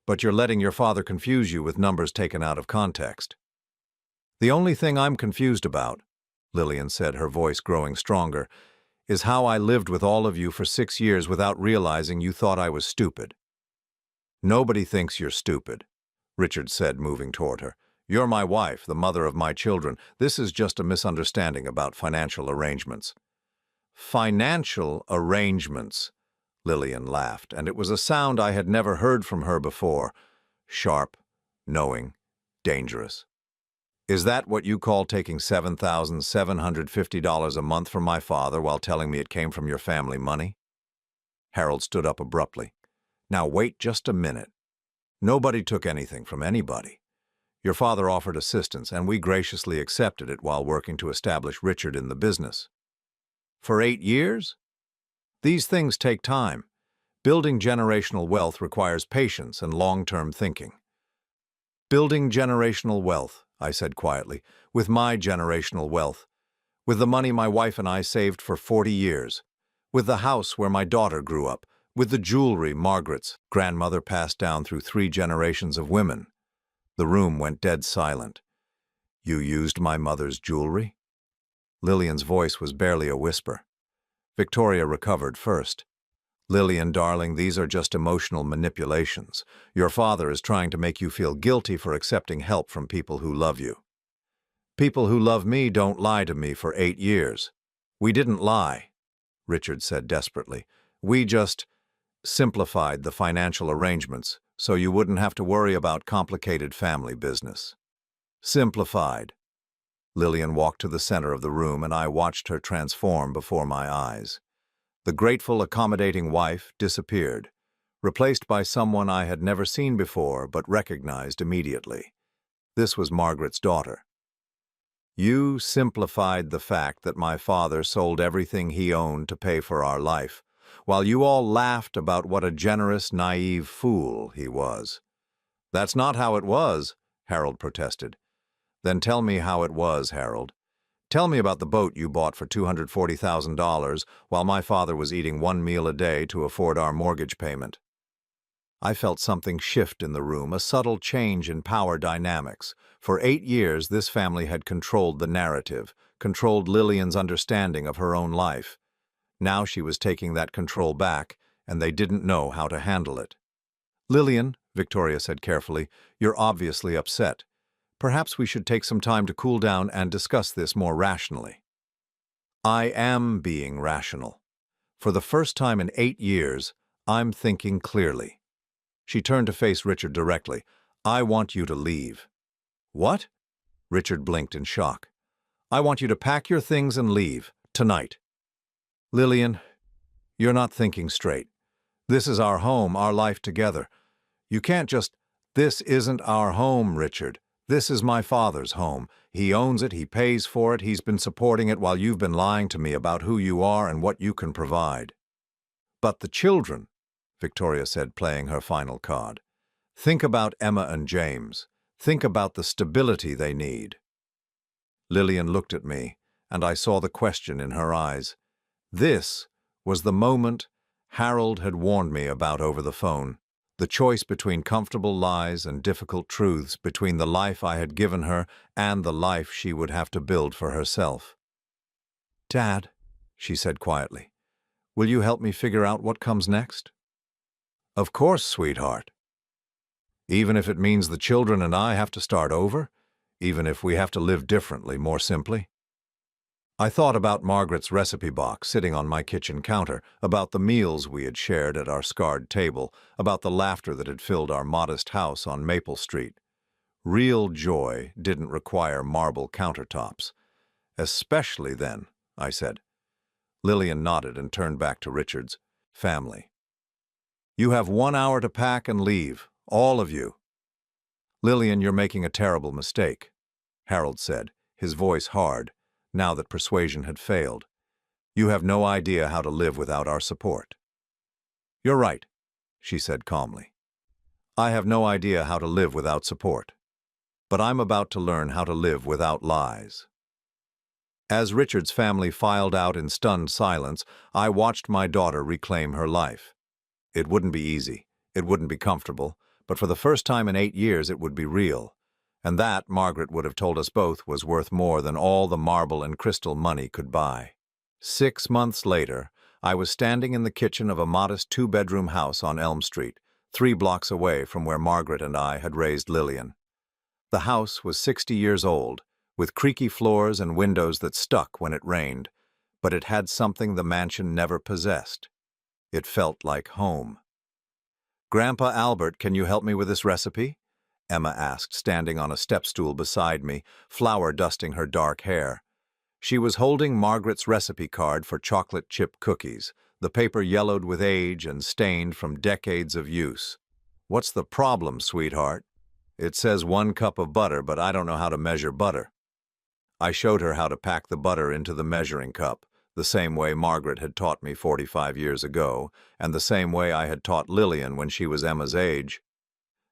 But you're letting your father confuse you with numbers taken out of context." "The only thing I'm confused about," Lillian said, her voice growing stronger, "is how I lived with all of you for 6 years without realizing you thought I was stupid." "Nobody thinks you're stupid," Richard said, moving toward her. "You're my wife, the mother of my children. This is just a misunderstanding about financial arrangements." "Financial arrangements," Lillian laughed, and it was a sound I had never heard from her before. Sharp, knowing, dangerous. "Is that what you call taking $7,750 a month from my father while telling me it came from your family money?" Harold stood up abruptly. "Now wait just a minute. Nobody took anything from anybody. Your father offered assistance, and we graciously accepted it while working to establish Richard in the business." "For 8 years? These things take time. Building generational wealth requires patience and long-term thinking." "Building generational wealth," I said quietly, with my generational wealth, with the money my wife and I saved for 40 years, with the house where my daughter grew up, with the jewelry Margaret's grandmother passed down through 3 generations of women. The room went dead silent. You used my mother's jewelry? Lillian's voice was barely a whisper. Victoria recovered first. Lillian, darling, these are just emotional manipulations. Your father is trying to make you feel guilty for accepting help from people who love you. People who love me don't lie to me for 8 years. We didn't lie, Richard said desperately. We just simplified the financial arrangements so you wouldn't have to worry about complicated family business. Simplified. Lillian walked to the center of the room and I watched her transform before my eyes. The grateful, accommodating wife disappeared, replaced by someone I had never seen before but recognized immediately. This was Margaret's daughter. You simplified the fact that my father sold everything he owned to pay for our life, while you all laughed about what a generous, naive fool he was. That's not how it was, Harold protested. Then tell me how it was, Harold. Tell me about the boat you bought for $240,000 while my father was eating 1 meal a day to afford our mortgage payment. I felt something shift in the room, a subtle change in power dynamics. For 8 years, this family had controlled the narrative, controlled Lillian's understanding of her own life. Now she was taking that control back, and they didn't know how to handle it. Lillian, Victoria said carefully, you're obviously upset. Perhaps we should take some time to cool down and discuss this more rationally. I am being rational. For the first time in 8 years, I'm thinking clearly. She turned to face Richard directly. I want you to leave. What? Richard blinked in shock. I want you to pack your things and leave, tonight. Lillian, you're not thinking straight. This is our home, our life together. You can't just... This isn't our home, Richard. This is my father's home. He owns it, he pays for it, he's been supporting it while you've been lying to me about who you are and what you can provide. But the children, Victoria said, playing her final card. Think about Emma and James. Think about the stability they need. Lillian looked at me, and I saw the question in her eyes. This was the moment Harold had warned me about over the phone. The choice between comfortable lies and difficult truths, between the life I had given her and the life she would have to build for herself. Dad, she said quietly, will you help me figure out what comes next? Of course, sweetheart. Even if it means the children and I have to start over, even if we have to live differently, more simply. I thought about Margaret's recipe box sitting on my kitchen counter, about the meals we had shared at our scarred table, about the laughter that had filled our modest house on Maple Street. Real joy didn't require marble countertops. Especially then, I said. Lillian nodded and turned back to Richard's family. You have 1 hour to pack and leave, all of you. Lillian, you're making a terrible mistake, Harold said, his voice hard, now that persuasion had failed. You have no idea how to live without our support. You're right, she said calmly. I have no idea how to live without support. But I'm about to learn how to live without lies. As Richard's family filed out in stunned silence, I watched my daughter reclaim her life. It wouldn't be easy, it wouldn't be comfortable, but for the first time in 8 years it would be real. And that, Margaret would have told us both, was worth more than all the marble and crystal money could buy. 6 months later, I was standing in the kitchen of a modest 2-bedroom house on Elm Street, 3 blocks away from where Margaret and I had raised Lillian. The house was 60 years old, with creaky floors and windows that stuck when it rained, but it had something the mansion never possessed. It felt like home. Grandpa Albert, can you help me with this recipe? Emma asked, standing on a step stool beside me, flour dusting her dark hair. She was holding Margaret's recipe card for chocolate chip cookies, the paper yellowed with age and stained from decades of use. What's the problem, sweetheart? It says 1 cup of butter, but I don't know how to measure butter. I showed her how to pack the butter into the measuring cup, the same way Margaret had taught me 45 years ago, and the same way I had taught Lillian when she was Emma's age.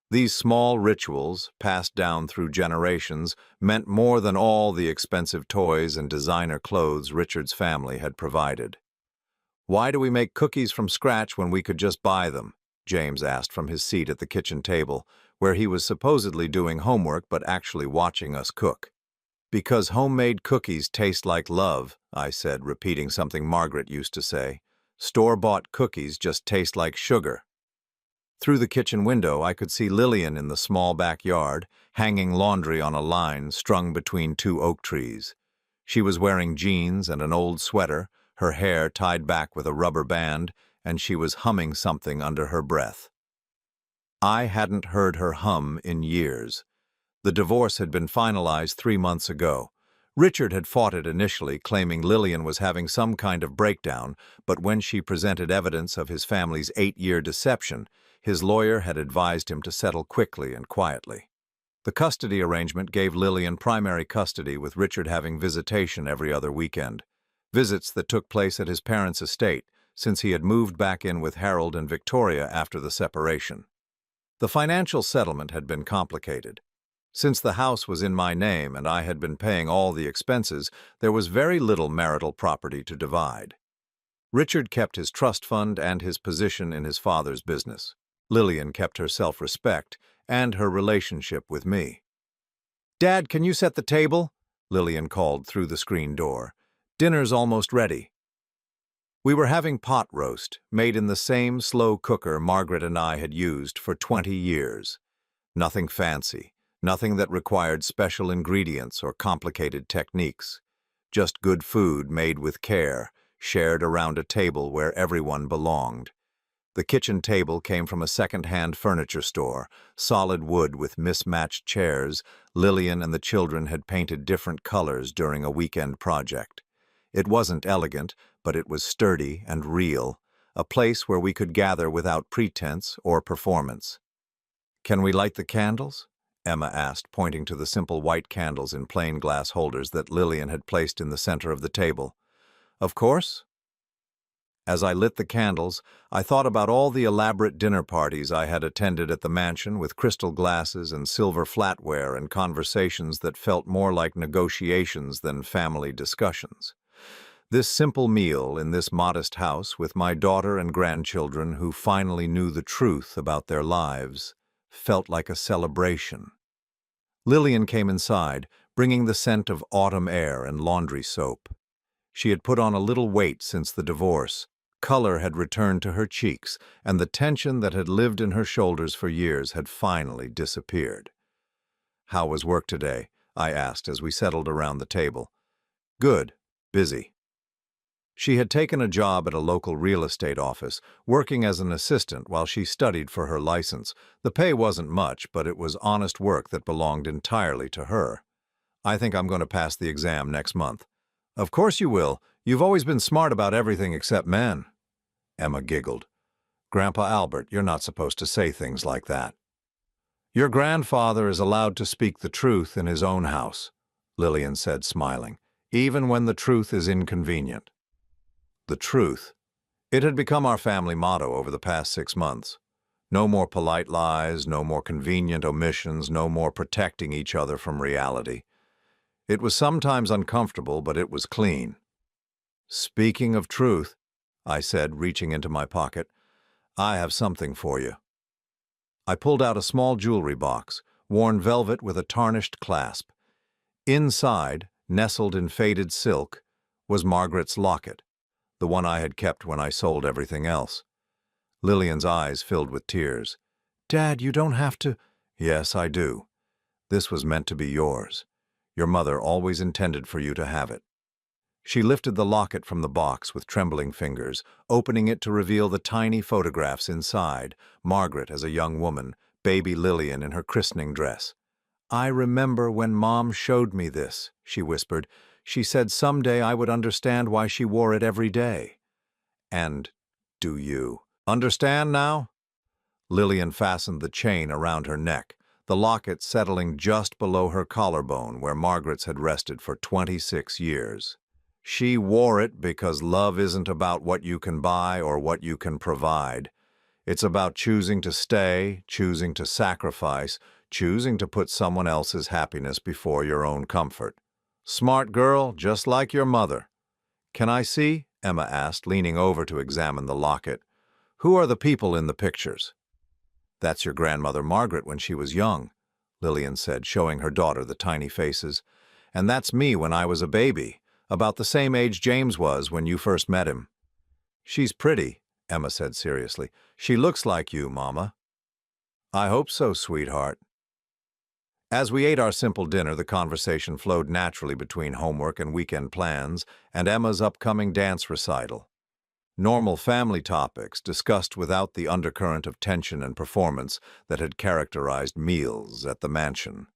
These small rituals, passed down through generations, meant more than all the expensive toys and designer clothes Richard's family had provided. "Why do we make cookies from scratch when we could just buy them?" James asked from his seat at the kitchen table, where he was supposedly doing homework but actually watching us cook. "Because homemade cookies taste like love," I said, repeating something Margaret used to say. "Store-bought cookies just taste like sugar." Through the kitchen window, I could see Lillian in the small backyard, hanging laundry on a line strung between two oak trees. She was wearing jeans and an old sweater, her hair tied back with a rubber band, and she was humming something under her breath. I hadn't heard her hum in years. The divorce had been finalized 3 months ago. Richard had fought it initially, claiming Lillian was having some kind of breakdown, but when she presented evidence of his family's 8-year deception, his lawyer had advised him to settle quickly and quietly. The custody arrangement gave Lillian primary custody, with Richard having visitation every other weekend. Visits that took place at his parents' estate, since he had moved back in with Harold and Victoria after the separation. The financial settlement had been complicated. Since the house was in my name and I had been paying all the expenses, there was very little marital property to divide. Richard kept his trust fund and his position in his father's business. Lillian kept her self-respect and her relationship with me. "Dad, can you set the table?" Lillian called through the screen door. "Dinner's almost ready." We were having pot roast, made in the same slow cooker Margaret and I had used for 20 years. Nothing fancy, nothing that required special ingredients or complicated techniques. Just good food made with care, shared around a table where everyone belonged. The kitchen table came from a second-hand furniture store, solid wood with mismatched chairs. Lillian and the children had painted different colors during a weekend project. It wasn't elegant, but it was sturdy and real, a place where we could gather without pretense or performance. "Can we light the candles?" Emma asked, pointing to the simple white candles in plain glass holders that Lillian had placed in the center of the table. "Of course." As I lit the candles, I thought about all the elaborate dinner parties I had attended at the mansion, with crystal glasses and silver flatware and conversations that felt more like negotiations than family discussions. This simple meal in this modest house with my daughter and grandchildren who finally knew the truth about their lives felt like a celebration. Lillian came inside, bringing the scent of autumn air and laundry soap. She had put on a little weight since the divorce. Color had returned to her cheeks, and the tension that had lived in her shoulders for years had finally disappeared. "How was work today?" I asked as we settled around the table. "Good. Busy." She had taken a job at a local real estate office, working as an assistant while she studied for her license. The pay wasn't much, but it was honest work that belonged entirely to her. "I think I'm going to pass the exam next month." "Of course you will. You've always been smart about everything except men." Emma giggled. "Grandpa Albert, you're not supposed to say things like that." "Your grandfather is allowed to speak the truth in his own house," Lillian said, smiling, "even when the truth is inconvenient." The truth. It had become our family motto over the past 6 months. No more polite lies, no more convenient omissions, no more protecting each other from reality. It was sometimes uncomfortable, but it was clean. "Speaking of truth," I said, reaching into my pocket, "I have something for you." I pulled out a small jewelry box, worn velvet with a tarnished clasp. Inside, nestled in faded silk, was Margaret's locket, the one I had kept when I sold everything else. Lillian's eyes filled with tears. "Dad, you don't have to—" "Yes, I do. This was meant to be yours. Your mother always intended for you to have it." She lifted the locket from the box with trembling fingers, opening it to reveal the tiny photographs inside, Margaret as a young woman, baby Lillian in her christening dress. "I remember when Mom showed me this," she whispered. "She said someday I would understand why she wore it every day." "And do you understand now?" Lillian fastened the chain around her neck, the locket settling just below her collarbone where Margaret's had rested for 26 years. "She wore it because love isn't about what you can buy or what you can provide. It's about choosing to stay, choosing to sacrifice, choosing to put someone else's happiness before your own comfort. Smart girl, just like your mother. Can I see? Emma asked, leaning over to examine the locket. Who are the people in the pictures? That's your grandmother Margaret when she was young, Lillian said, showing her daughter the tiny faces. And that's me when I was a baby, about the same age James was when you first met him. She's pretty, Emma said seriously. She looks like you, Mama. I hope so, sweetheart. As we ate our simple dinner, the conversation flowed naturally between homework and weekend plans and Emma's upcoming dance recital. Normal family topics discussed without the undercurrent of tension and performance that had characterized meals at the mansion.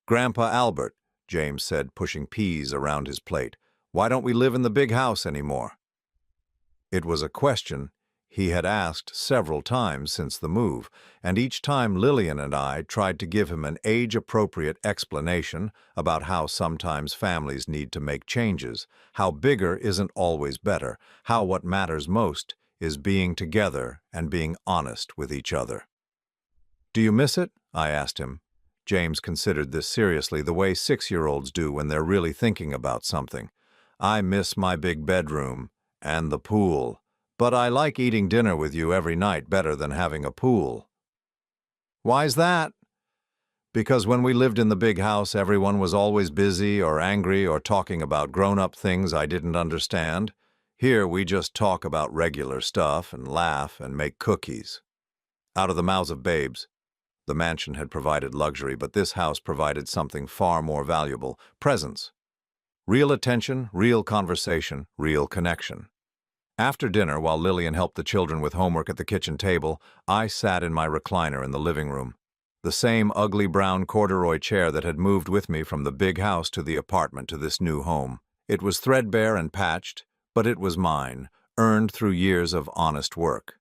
Grandpa Albert, James said, pushing peas around his plate. Why don't we live in the big house anymore? It was a question he had asked several times since the move, and each time Lillian and I tried to give him an age-appropriate explanation about how sometimes families need to make changes, how bigger isn't always better, how what matters most is being together and being honest with each other. Do you miss it? I asked him. James considered this seriously, the way 6-year-olds do when they're really thinking about something. I miss my big bedroom and the pool. But I like eating dinner with you every night better than having a pool. Why's that? Because when we lived in the big house, everyone was always busy or angry or talking about grown-up things I didn't understand. Here, we just talk about regular stuff and laugh and make cookies. Out of the mouths of babes. The mansion had provided luxury, but this house provided something far more valuable: presence. Real attention, real conversation, real connection. After dinner, while Lillian helped the children with homework at the kitchen table, I sat in my recliner in the living room. The same ugly brown corduroy chair that had moved with me from the big house to the apartment to this new home. It was threadbare and patched, but it was mine, earned through years of honest work.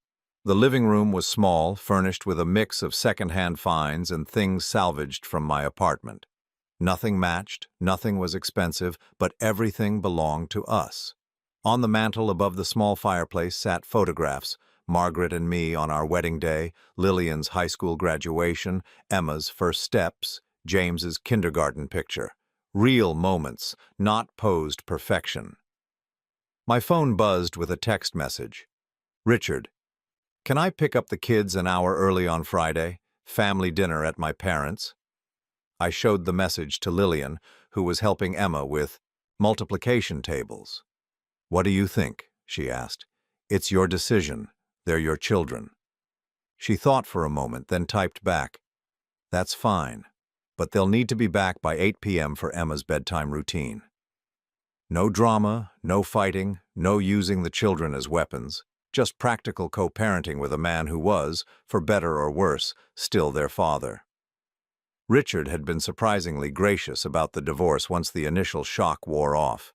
The living room was small, furnished with a mix of second-hand finds and things salvaged from my apartment. Nothing matched, nothing was expensive, but everything belonged to us. On the mantel above the small fireplace sat photographs: Margaret and me on our wedding day, Lillian's high school graduation, Emma's first steps, James's kindergarten picture. Real moments, not posed perfection. My phone buzzed with a text message. Richard, can I pick up the kids an hour early on Friday? Family dinner at my parents'. I showed the message to Lillian, who was helping Emma with multiplication tables. What do you think? She asked. It's your decision. They're your children. She thought for a moment, then typed back. That's fine, but they'll need to be back by 8 p.m. for Emma's bedtime routine. No drama, no fighting, no using the children as weapons, just practical co-parenting with a man who was, for better or worse, still their father. Richard had been surprisingly gracious about the divorce once the initial shock wore off.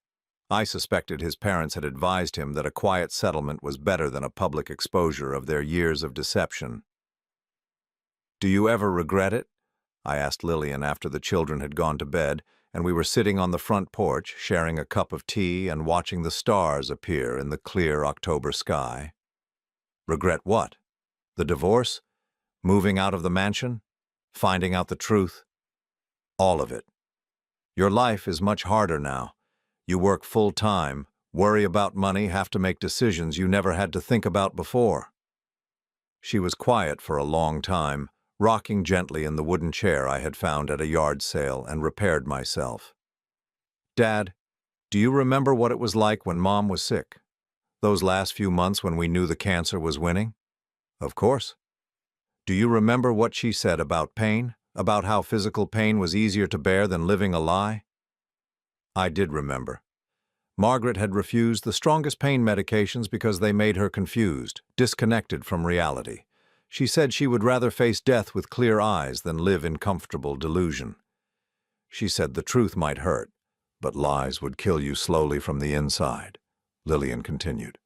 I suspected his parents had advised him that a quiet settlement was better than a public exposure of their years of deception. Do you ever regret it? I asked Lillian after the children had gone to bed, and we were sitting on the front porch, sharing a cup of tea and watching the stars appear in the clear October sky. Regret what? The divorce? Moving out of the mansion? Finding out the truth? All of it. Your life is much harder now. You work full-time, worry about money, have to make decisions you never had to think about before. She was quiet for a long time, rocking gently in the wooden chair I had found at a yard sale and repaired myself. Dad, do you remember what it was like when Mom was sick? Those last few months when we knew the cancer was winning? Of course. Do you remember what she said about pain? About how physical pain was easier to bear than living a lie? I did remember. Margaret had refused the strongest pain medications because they made her confused, disconnected from reality. She said she would rather face death with clear eyes than live in comfortable delusion. She said the truth might hurt, but lies would kill you slowly from the inside. Lillian continued.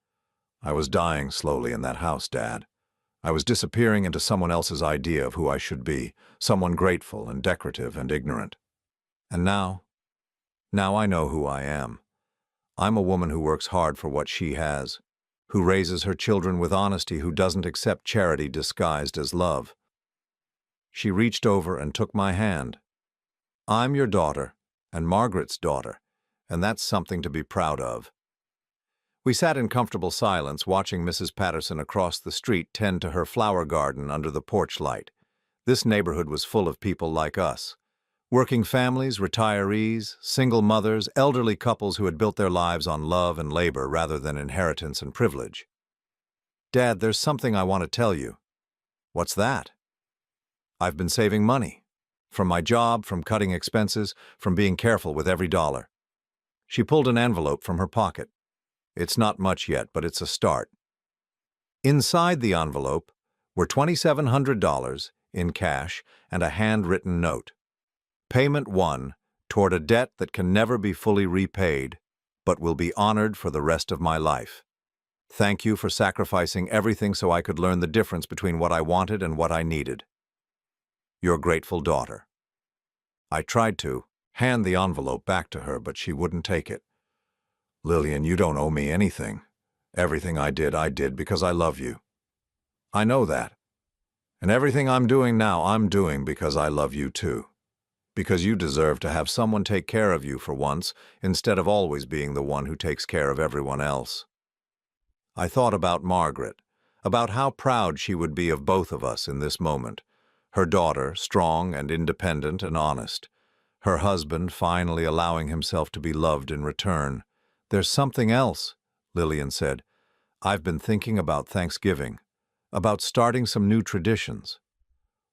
I was dying slowly in that house, Dad. I was disappearing into someone else's idea of who I should be, someone grateful and decorative and ignorant. And now I know who I am. I'm a woman who works hard for what she has, who raises her children with honesty, who doesn't accept charity disguised as love. She reached over and took my hand. I'm your daughter, and Margaret's daughter, and that's something to be proud of. We sat in comfortable silence, watching Mrs. Patterson across the street tend to her flower garden under the porch light. This neighborhood was full of people like us. Working families, retirees, single mothers, elderly couples who had built their lives on love and labor rather than inheritance and privilege. Dad, there's something I want to tell you. What's that? I've been saving money. From my job, from cutting expenses, from being careful with every dollar. She pulled an envelope from her pocket. It's not much yet, but it's a start. Inside the envelope were $2,700 in cash and a handwritten note. Payment 1 toward a debt that can never be fully repaid, but will be honored for the rest of my life. Thank you for sacrificing everything so I could learn the difference between what I wanted and what I needed. Your grateful daughter. I tried to hand the envelope back to her, but she wouldn't take it. Lillian, you don't owe me anything. Everything I did because I love you. I know that. And everything I'm doing now, I'm doing because I love you too. Because you deserve to have someone take care of you for once, instead of always being the one who takes care of everyone else. I thought about Margaret, about how proud she would be of both of us in this moment. Her daughter, strong and independent and honest. Her husband finally allowing himself to be loved in return. There's something else, Lillian said. I've been thinking about Thanksgiving, about starting some new traditions.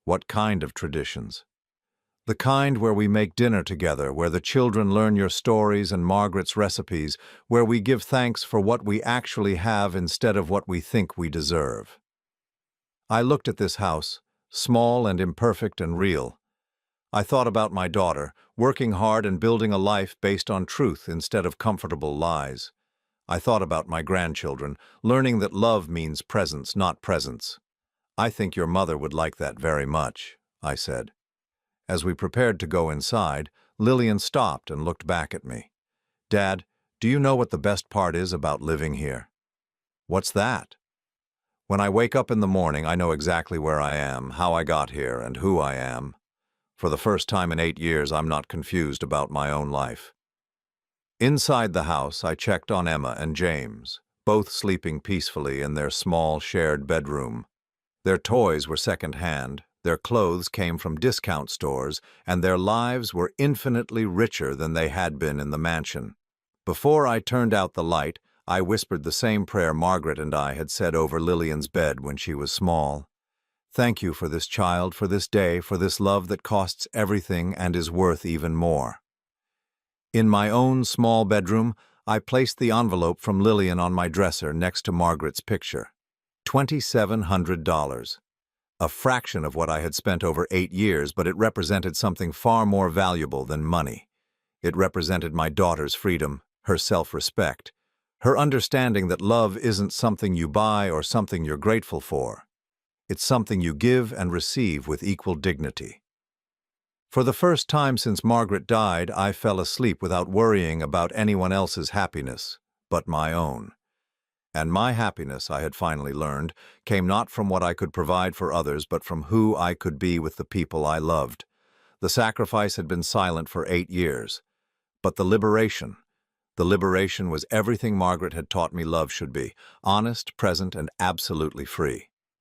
What kind of traditions? The kind where we make dinner together, where the children learn your stories and Margaret's recipes, where we give thanks for what we actually have instead of what we think we deserve. I looked at this house, small and imperfect and real. I thought about my daughter, working hard and building a life based on truth instead of comfortable lies. I thought about my grandchildren, learning that love means presence, not presents. I think your mother would like that very much, I said. As we prepared to go inside, Lillian stopped and looked back at me. Dad, do you know what the best part is about living here? What's that? When I wake up in the morning, I know exactly where I am, how I got here, and who I am. For the first time in 8 years, I'm not confused about my own life. Inside the house, I checked on Emma and James, both sleeping peacefully in their small shared bedroom. Their toys were second-hand, their clothes came from discount stores, and their lives were infinitely richer than they had been in the mansion. Before I turned out the light, I whispered the same prayer Margaret and I had said over Lillian's bed when she was small. Thank you for this child, for this day, for this love that costs everything and is worth even more. In my own small bedroom, I placed the envelope from Lillian on my dresser next to Margaret's picture. $2,700. A fraction of what I had spent over 8 years, but it represented something far more valuable than money. It represented my daughter's freedom, her self-respect, her understanding that love isn't something you buy or something you're grateful for. It's something you give and receive with equal dignity. For the first time since Margaret died, I fell asleep without worrying about anyone else's happiness, but my own. And my happiness, I had finally learned, came not from what I could provide for others, but from who I could be with the people I loved. The sacrifice had been silent for 8 years. But the liberation was everything Margaret had taught me love should be, honest, present, and absolutely free.